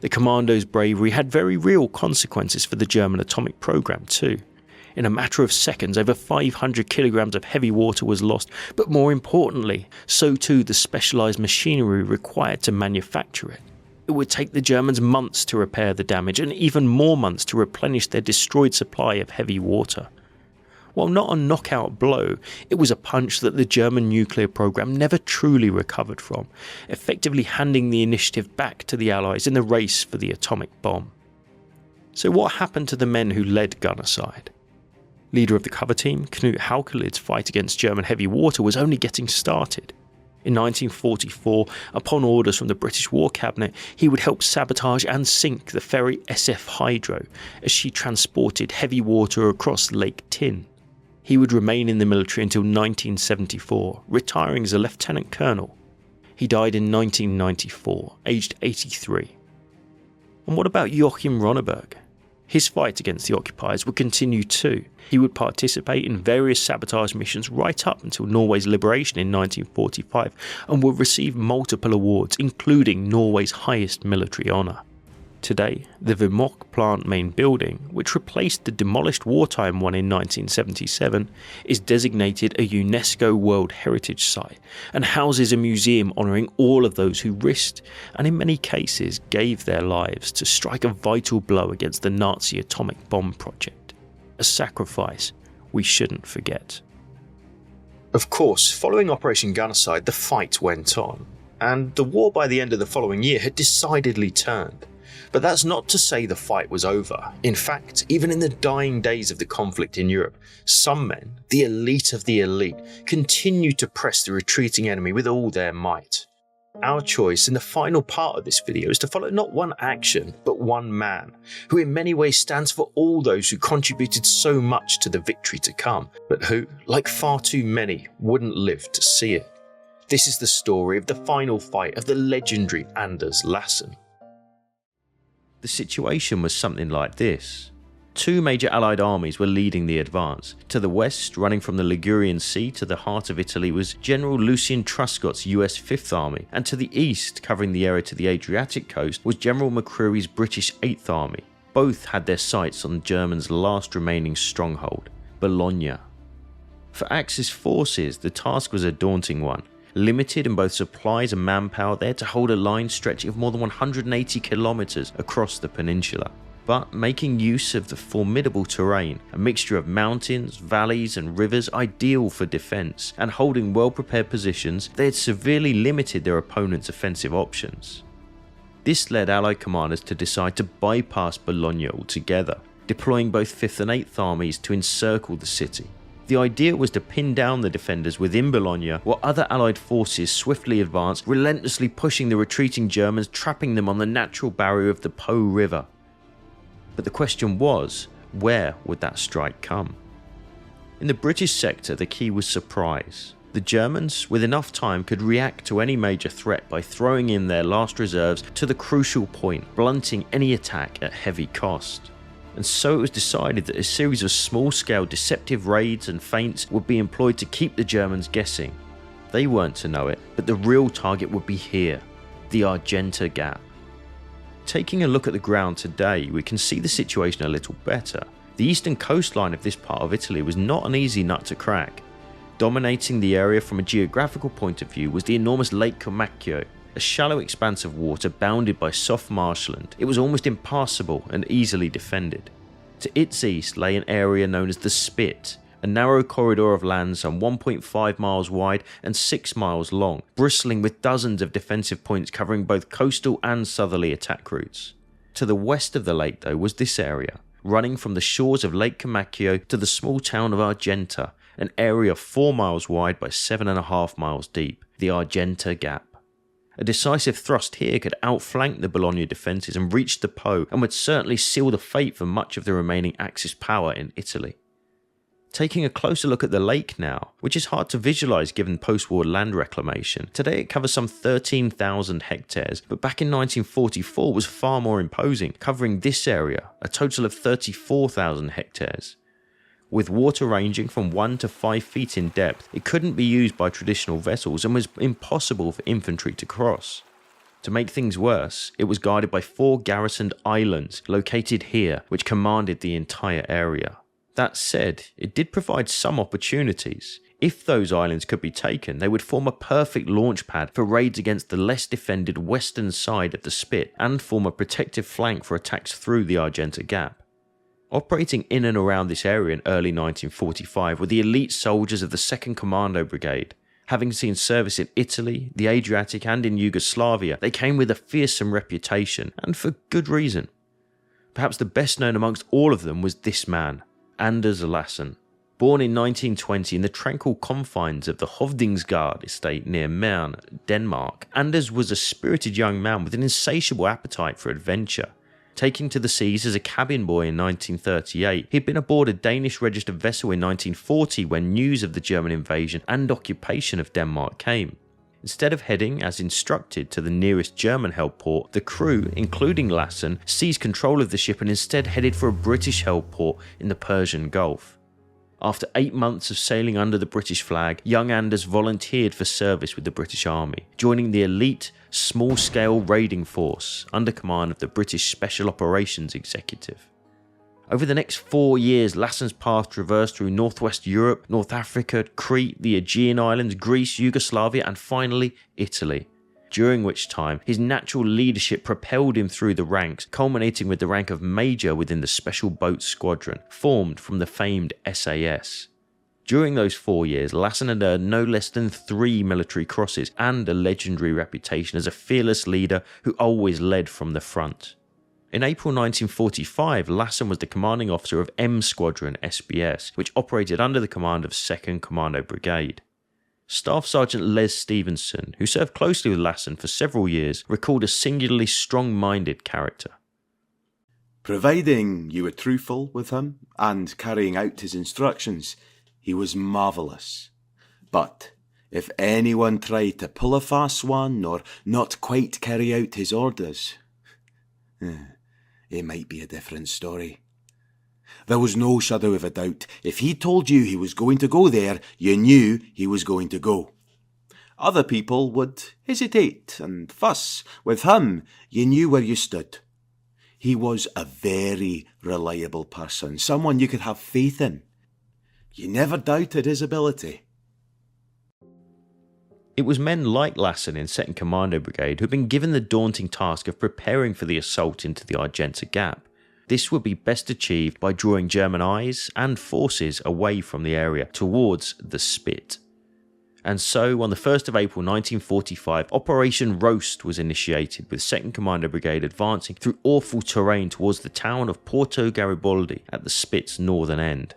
The commandos' bravery had very real consequences for the German atomic program too. In a matter of seconds, over 500 kilograms of heavy water was lost, but more importantly, so too the specialised machinery required to manufacture it. It would take the Germans months to repair the damage and even more months to replenish their destroyed supply of heavy water. While not a knockout blow, it was a punch that the German nuclear program never truly recovered from, effectively handing the initiative back to the Allies in the race for the atomic bomb. So what happened to the men who led Gunnerside? Leader of the cover team, Knut Haukelid's fight against German heavy water was only getting started. In 1944, upon orders from the British War Cabinet, he would help sabotage and sink the ferry SF Hydro as she transported heavy water across Lake Tinn. He would remain in the military until 1974, retiring as a lieutenant colonel. He died in 1994, aged 83. And what about Joachim Ronneberg? His fight against the occupiers would continue too. He would participate in various sabotage missions right up until Norway's liberation in 1945 and would receive multiple awards, including Norway's highest military honour. Today, the Vemork plant main building, which replaced the demolished wartime one in 1977, is designated a UNESCO World Heritage Site and houses a museum honouring all of those who risked, and in many cases gave their lives to strike a vital blow against the Nazi atomic bomb project. A sacrifice we shouldn't forget. Of course, following Operation Gunnerside, the fight went on, and the war by the end of the following year had decidedly turned. But that's not to say the fight was over. In fact, even in the dying days of the conflict in Europe, some men, the elite of the elite, continued to press the retreating enemy with all their might. Our choice in the final part of this video is to follow not one action, but one man, who in many ways stands for all those who contributed so much to the victory to come, but who, like far too many, wouldn't live to see it. This is the story of the final fight of the legendary Anders Lassen. The situation was something like this. Two major Allied armies were leading the advance. To the west, running from the Ligurian Sea to the heart of Italy, was General Lucien Truscott's US Fifth Army, and to the east, covering the area to the Adriatic coast, was General McCreary's British Eighth Army. Both had their sights on Germany's last remaining stronghold, Bologna. For Axis forces, the task was a daunting one. Limited in both supplies and manpower, they had to hold a line stretching of more than 180 kilometres across the peninsula. But making use of the formidable terrain, a mixture of mountains, valleys and rivers ideal for defence, and holding well-prepared positions, they had severely limited their opponent's offensive options. This led Allied commanders to decide to bypass Bologna altogether, deploying both 5th and 8th armies to encircle the city. The idea was to pin down the defenders within Bologna while other Allied forces swiftly advanced, relentlessly pushing the retreating Germans, trapping them on the natural barrier of the Po River. But the question was, where would that strike come? In the British sector, the key was surprise. The Germans, with enough time, could react to any major threat by throwing in their last reserves to the crucial point, blunting any attack at heavy cost. And so it was decided that a series of small-scale deceptive raids and feints would be employed to keep the Germans guessing. They weren't to know it, but the real target would be here, the Argenta Gap. Taking a look at the ground today, we can see the situation a little better. The eastern coastline of this part of Italy was not an easy nut to crack. Dominating the area from a geographical point of view was the enormous Lake Comacchio, a shallow expanse of water bounded by soft marshland. It was almost impassable and easily defended. To its east lay an area known as the Spit, a narrow corridor of land some 1.5 miles wide and 6 miles long, bristling with dozens of defensive points covering both coastal and southerly attack routes. To the west of the lake, though, was this area, running from the shores of Lake Comacchio to the small town of Argenta, an area 4 miles wide by 7.5 miles deep, the Argenta Gap. A decisive thrust here could outflank the Bologna defences and reach the Po, and would certainly seal the fate for much of the remaining Axis power in Italy. Taking a closer look at the lake now, which is hard to visualise given post-war land reclamation, today it covers some 13,000 hectares, but back in 1944 was far more imposing, covering this area, a total of 34,000 hectares. With water ranging from 1 to 5 feet in depth, it couldn't be used by traditional vessels and was impossible for infantry to cross. To make things worse, it was guarded by 4 garrisoned islands located here, which commanded the entire area. That said, it did provide some opportunities. If those islands could be taken, they would form a perfect launch pad for raids against the less defended western side of the Spit and form a protective flank for attacks through the Argenta Gap. Operating in and around this area in early 1945 were the elite soldiers of the 2nd Commando Brigade. Having seen service in Italy, the Adriatic and in Yugoslavia, they came with a fearsome reputation, and for good reason. Perhaps the best known amongst all of them was this man, Anders Lassen. Born in 1920 in the tranquil confines of the Hovdingsgard estate near Mern, Denmark, Anders was a spirited young man with an insatiable appetite for adventure. Taking to the seas as a cabin boy in 1938, he'd been aboard a Danish registered vessel in 1940 when news of the German invasion and occupation of Denmark came. Instead of heading, as instructed, to the nearest German-held port, the crew, including Lassen, seized control of the ship and instead headed for a British-held port in the Persian Gulf. After 8 months of sailing under the British flag, young Anders volunteered for service with the British Army, joining the elite, small-scale raiding force under command of the British Special Operations Executive. Over the next 4 years, Lassen's path traversed through northwest Europe, North Africa, Crete, the Aegean Islands, Greece, Yugoslavia, and finally Italy, during which time his natural leadership propelled him through the ranks, culminating with the rank of Major within the Special Boat Squadron, formed from the famed SAS. During those 4 years, Lassen had earned no less than 3 military crosses and a legendary reputation as a fearless leader who always led from the front. In April 1945, Lassen was the commanding officer of M Squadron SBS, which operated under the command of 2nd Commando Brigade. Staff Sergeant Les Stevenson, who served closely with Lassen for several years, recalled a singularly strong-minded character. Providing you were truthful with him and carrying out his instructions, he was marvellous. But if anyone tried to pull a fast one or not quite carry out his orders, it might be a different story. There was no shadow of a doubt. If he told you he was going to go there, you knew he was going to go. Other people would hesitate and fuss. With him, you knew where you stood. He was a very reliable person, someone you could have faith in. You never doubted his ability. It was men like Lassen in 2nd Commando Brigade who had been given the daunting task of preparing for the assault into the Argenta Gap. This would be best achieved by drawing German eyes and forces away from the area towards the Spit. And so, on the 1st of April 1945, Operation Roast was initiated, with 2nd Commando Brigade advancing through awful terrain towards the town of Porto Garibaldi at the Spit's northern end.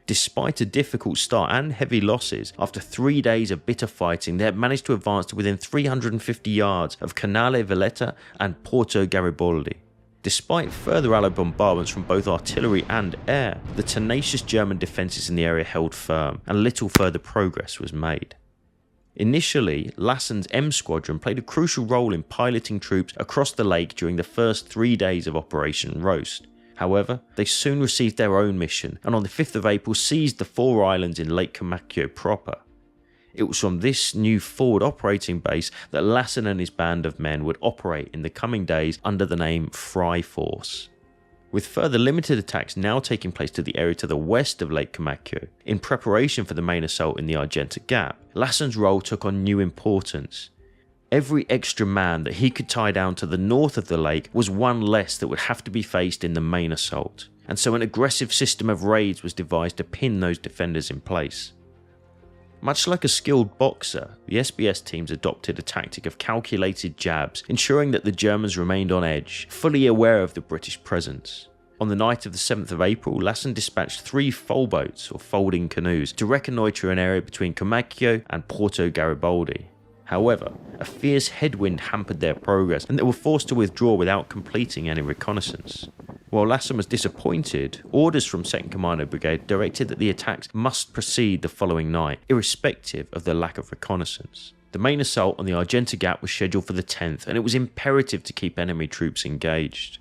Despite a difficult start and heavy losses, after 3 days of bitter fighting, they had managed to advance to within 350 yards of Canale Valletta and Porto Garibaldi. Despite further Allied bombardments from both artillery and air, the tenacious German defences in the area held firm, and little further progress was made. Initially, Lassen's M Squadron played a crucial role in piloting troops across the lake during the first 3 days of Operation Roast. However, they soon received their own mission, and on the 5th of April seized the 4 islands in Lake Comacchio proper. It was from this new forward operating base that Lassen and his band of men would operate in the coming days under the name Fry Force. With further limited attacks now taking place to the area to the west of Lake Comacchio, in preparation for the main assault in the Argenta Gap, Lassen's role took on new importance. Every extra man that he could tie down to the north of the lake was one less that would have to be faced in the main assault, and so an aggressive system of raids was devised to pin those defenders in place. Much like a skilled boxer, the SBS teams adopted a tactic of calculated jabs, ensuring that the Germans remained on edge, fully aware of the British presence. On the night of the 7th of April, Lassen dispatched 3 foalboats, or folding canoes, to reconnoitre an area between Comacchio and Porto Garibaldi. However, a fierce headwind hampered their progress, and they were forced to withdraw without completing any reconnaissance. While Lassen was disappointed, orders from 2nd Commando Brigade directed that the attacks must proceed the following night, irrespective of the lack of reconnaissance. The main assault on the Argenta Gap was scheduled for the 10th, and it was imperative to keep enemy troops engaged.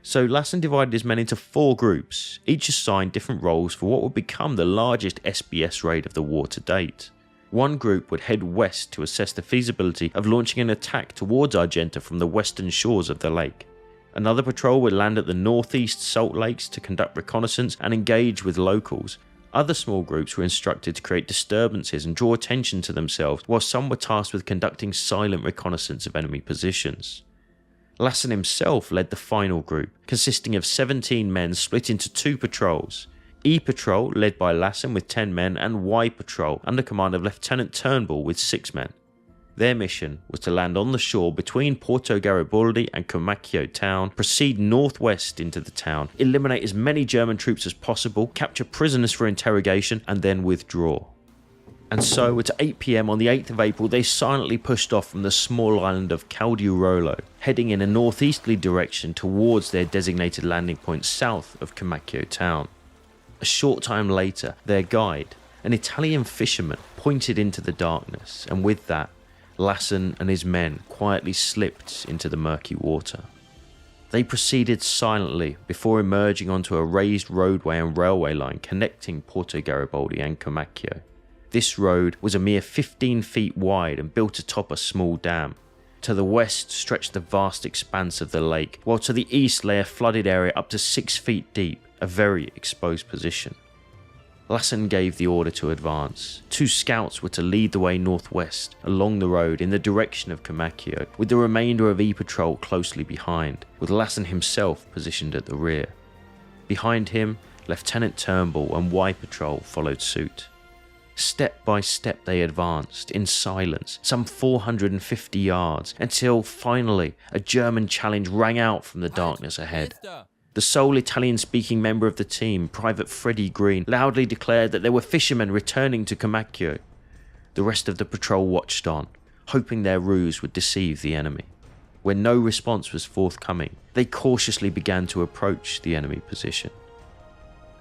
So Lassen divided his men into 4 groups, each assigned different roles for what would become the largest SBS raid of the war to date. One group would head west to assess the feasibility of launching an attack towards Argenta from the western shores of the lake. Another patrol would land at the northeast Salt Lakes to conduct reconnaissance and engage with locals. Other small groups were instructed to create disturbances and draw attention to themselves, while some were tasked with conducting silent reconnaissance of enemy positions. Lassen himself led the final group, consisting of 17 men split into 2 patrols. E Patrol, led by Lassen with 10 men, and Y Patrol, under command of Lieutenant Turnbull with 6 men. Their mission was to land on the shore between Porto Garibaldi and Comacchio town, proceed northwest into the town, eliminate as many German troops as possible, capture prisoners for interrogation, and then withdraw. And so, at 8 PM on the 8th of April, they silently pushed off from the small island of Caldiarolo, heading in a northeasterly direction towards their designated landing point south of Comacchio town. A short time later, their guide, an Italian fisherman, pointed into the darkness, and with that, Lassen and his men quietly slipped into the murky water. They proceeded silently before emerging onto a raised roadway and railway line connecting Porto Garibaldi and Comacchio. This road was a mere 15 feet wide and built atop a small dam. To the west stretched the vast expanse of the lake, while to the east lay a flooded area up to 6 feet deep, a very exposed position. Lassen gave the order to advance. 2 scouts were to lead the way northwest, along the road in the direction of Comacchio, with the remainder of E-Patrol closely behind, with Lassen himself positioned at the rear. Behind him, Lieutenant Turnbull and Y-Patrol followed suit. Step by step they advanced, in silence, some 450 yards, until finally a German challenge rang out from the darkness ahead. The sole Italian-speaking member of the team, Private Freddie Green, loudly declared that there were fishermen returning to Comacchio. The rest of the patrol watched on, hoping their ruse would deceive the enemy. When no response was forthcoming, they cautiously began to approach the enemy position.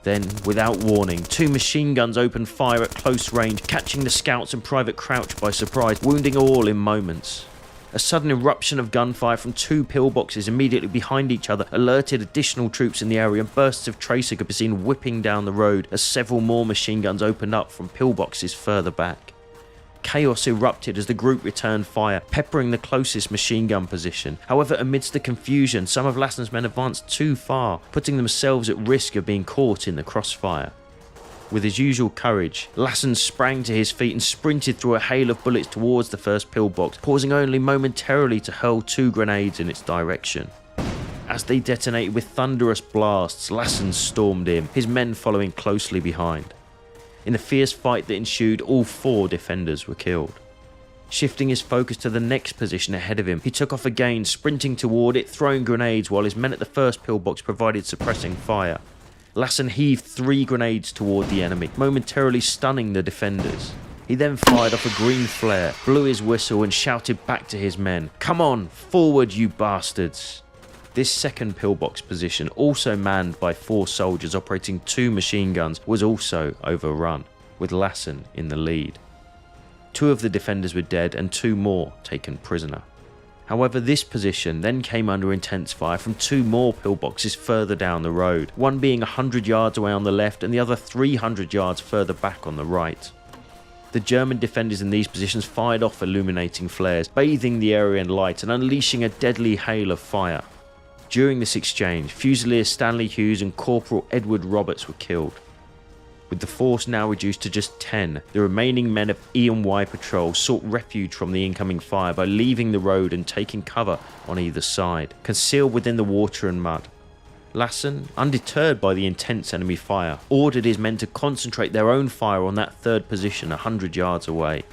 Then, without warning, 2 machine guns opened fire at close range, catching the scouts and Private Crouch by surprise, wounding all in moments. A sudden eruption of gunfire from 2 pillboxes immediately behind each other alerted additional troops in the area, and bursts of tracer could be seen whipping down the road as several more machine guns opened up from pillboxes further back. Chaos erupted as the group returned fire, peppering the closest machine gun position. However, amidst the confusion, some of Lassen's men advanced too far, putting themselves at risk of being caught in the crossfire. With his usual courage, Lassen sprang to his feet and sprinted through a hail of bullets towards the first pillbox, pausing only momentarily to hurl 2 grenades in its direction. As they detonated with thunderous blasts, Lassen stormed in, his men following closely behind. In the fierce fight that ensued, all 4 defenders were killed. Shifting his focus to the next position ahead of him, he took off again, sprinting toward it, throwing grenades while his men at the first pillbox provided suppressing fire. Lassen heaved 3 grenades toward the enemy, momentarily stunning the defenders. He then fired off a green flare, blew his whistle and shouted back to his men, "Come on, forward you bastards!" This second pillbox position, also manned by 4 soldiers operating 2 machine guns, was also overrun, with Lassen in the lead. 2 of the defenders were dead and 2 more taken prisoner. However, this position then came under intense fire from 2 more pillboxes further down the road, one being 100 yards away on the left and the other 300 yards further back on the right. The German defenders in these positions fired off illuminating flares, bathing the area in light and unleashing a deadly hail of fire. During this exchange, Fusilier Stanley Hughes and Corporal Edward Roberts were killed. With the force now reduced to just 10, the remaining men of E and Y Patrol sought refuge from the incoming fire by leaving the road and taking cover on either side, concealed within the water and mud. Lassen, undeterred by the intense enemy fire, ordered his men to concentrate their own fire on that third position 100 yards away.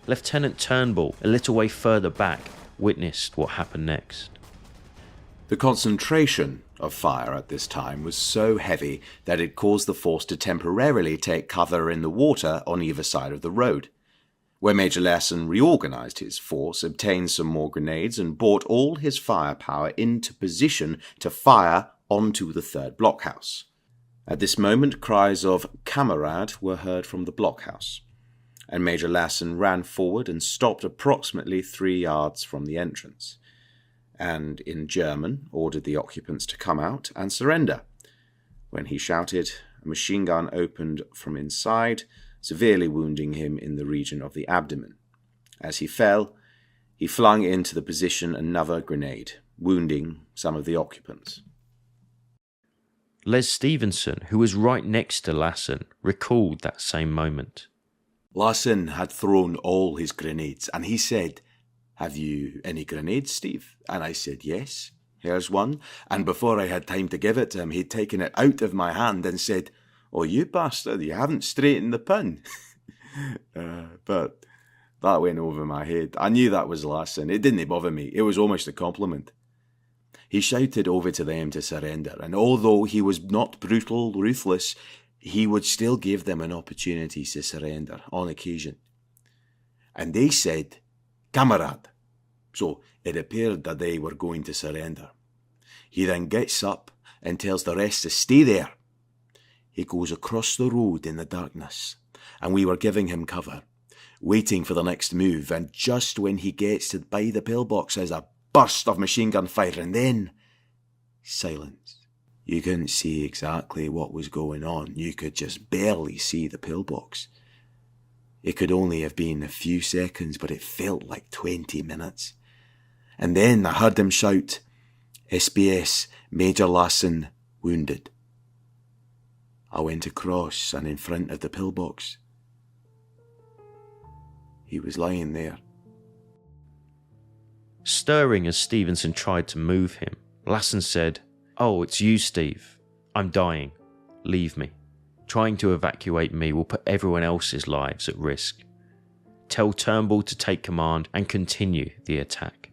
Lieutenant Turnbull, a little way further back, witnessed what happened next. The concentration of fire at this time was so heavy that it caused the force to temporarily take cover in the water on either side of the road, where Major Lassen reorganized his force, obtained some more grenades, and brought all his firepower into position to fire onto the 3rd blockhouse. At this moment, cries of "Kamerad" were heard from the blockhouse, and Major Lassen ran forward and stopped approximately 3 yards from the entrance, and in German ordered the occupants to come out and surrender. When he shouted, a machine gun opened from inside, severely wounding him in the region of the abdomen. As he fell, he flung into the position another grenade, wounding some of the occupants. Les Stevenson, who was right next to Lassen, recalled that same moment. Lassen had thrown all his grenades, and he said, "Have you any grenades, Steve?" And I said, "Yes, here's one." And before I had time to give it to him, he'd taken it out of my hand and said, "Oh, you bastard, you haven't straightened the pin." But that went over my head. I knew that was Lassen. It didn't bother me. It was almost a compliment. He shouted over to them to surrender, and although he was not brutal, ruthless, he would still give them an opportunity to surrender on occasion. And they said, "Kamerad." So it appeared that they were going to surrender. He then gets up and tells the rest to stay there. He goes across the road in the darkness, and we were giving him cover. waiting for the next move, and just when he gets to by the pillbox there's a burst of machine gun fire, and then silence. You couldn't see exactly what was going on. You could just barely see the pillbox. It could only have been a few seconds, but it felt like 20 minutes. And then I heard him shout, "SBS, Major Lassen, wounded." I went across and in front of the pillbox. He was lying there. Stirring as Stevenson tried to move him, Lassen said, "Oh, it's you, Steve. I'm dying. Leave me. Trying to evacuate me will put everyone else's lives at risk. Tell Turnbull to take command and continue the attack."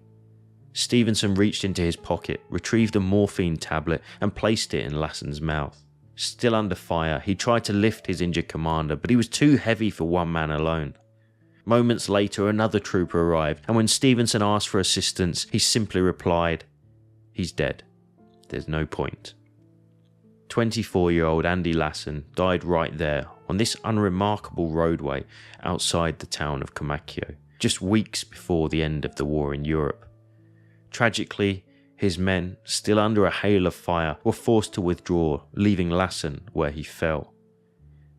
Stevenson reached into his pocket, retrieved a morphine tablet and placed it in Lassen's mouth. Still under fire, he tried to lift his injured commander, but he was too heavy for one man alone. Moments later, another trooper arrived, and when Stevenson asked for assistance, he simply replied, "He's dead. There's no point." 24-year-old Andy Lassen died right there on this unremarkable roadway outside the town of Comacchio, just weeks before the end of the war in Europe. Tragically, his men, still under a hail of fire, were forced to withdraw, leaving Lassen where he fell.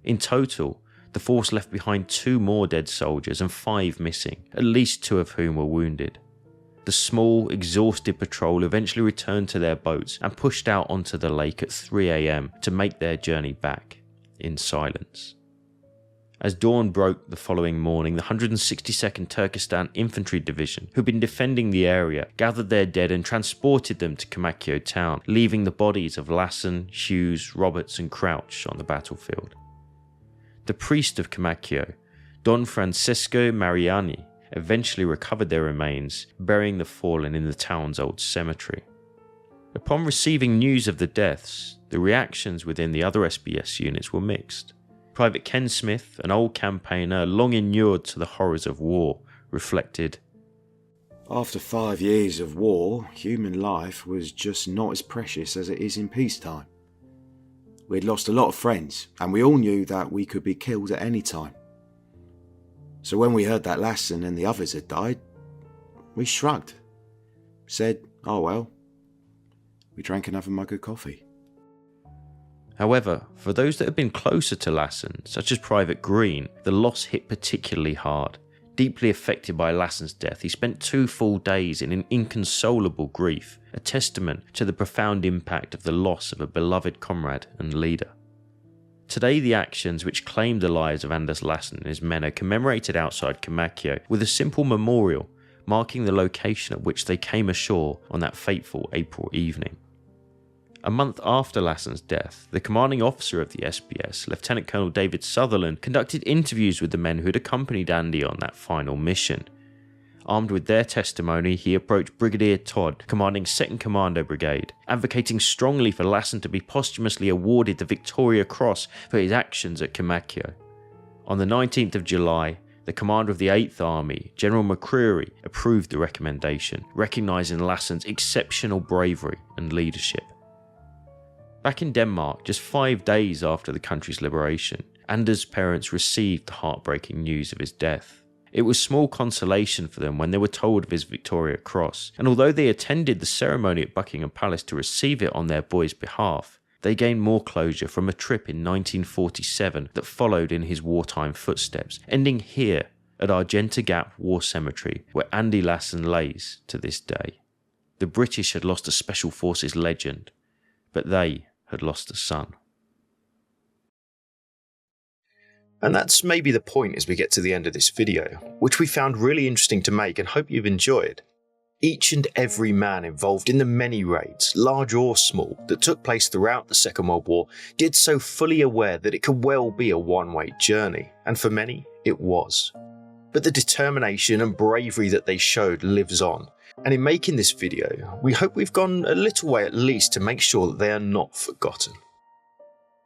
In total, the force left behind 2 more dead soldiers and 5 missing, at least 2 of whom were wounded. The small, exhausted patrol eventually returned to their boats and pushed out onto the lake at 3 a.m. to make their journey back, in silence. As dawn broke the following morning, the 162nd Turkestan Infantry Division, who'd been defending the area, gathered their dead and transported them to Comacchio town, leaving the bodies of Lassen, Hughes, Roberts and Crouch on the battlefield. The priest of Comacchio, Don Francesco Mariani, eventually recovered their remains, burying the fallen in the town's old cemetery. Upon receiving news of the deaths, the reactions within the other SBS units were mixed. Private Ken Smith, an old campaigner long inured to the horrors of war, reflected, "After 5 years of war, human life was just not as precious as it is in peacetime. We'd lost a lot of friends, and we all knew that we could be killed at any time. So when we heard that Lassen and the others had died, we shrugged, said, oh well." We drank another mug of coffee. However, for those that had been closer to Lassen, such as Private Green, the loss hit particularly hard. Deeply affected by Lassen's death, he spent 2 full days in an inconsolable grief, a testament to the profound impact of the loss of a beloved comrade and leader. Today, the actions which claimed the lives of Anders Lassen and his men are commemorated outside Comacchio with a simple memorial marking the location at which they came ashore on that fateful April evening. A month after Lassen's death, the commanding officer of the SBS, Lieutenant Colonel David Sutherland, conducted interviews with the men who had accompanied Andy on that final mission. Armed with their testimony, he approached Brigadier Todd, commanding 2nd Commando Brigade, advocating strongly for Lassen to be posthumously awarded the Victoria Cross for his actions at Comacchio. On the 19th of July, the commander of the 8th Army, General McCreary, approved the recommendation, recognising Lassen's exceptional bravery and leadership. Back in Denmark, just 5 days after the country's liberation, Anders' parents received the heartbreaking news of his death. It was small consolation for them when they were told of his Victoria Cross, and although they attended the ceremony at Buckingham Palace to receive it on their boy's behalf, they gained more closure from a trip in 1947 that followed in his wartime footsteps, ending here at Argenta Gap War Cemetery, where Andy Lassen lays to this day. The British had lost a Special Forces legend, but they had lost a son. And that's maybe the point as we get to the end of this video, which we found really interesting to make and hope you've enjoyed. Each and every man involved in the many raids, large or small, that took place throughout the Second World War did so fully aware that it could well be a one-way journey, and for many, it was. But the determination and bravery that they showed lives on, and in making this video, we hope we've gone a little way at least to make sure that they are not forgotten.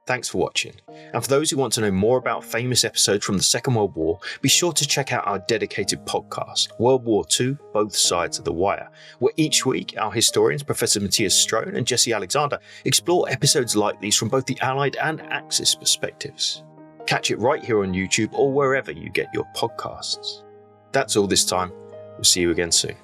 Thanks for watching, and for those who want to know more about famous episodes from the Second World War, be sure to check out our dedicated podcast, World War II, Both Sides of the Wire, where each week our historians Professor Matthias Strone and Jesse Alexander explore episodes like these from both the Allied and Axis perspectives. Catch it right here on YouTube or wherever you get your podcasts. That's all this time. We'll see you again soon.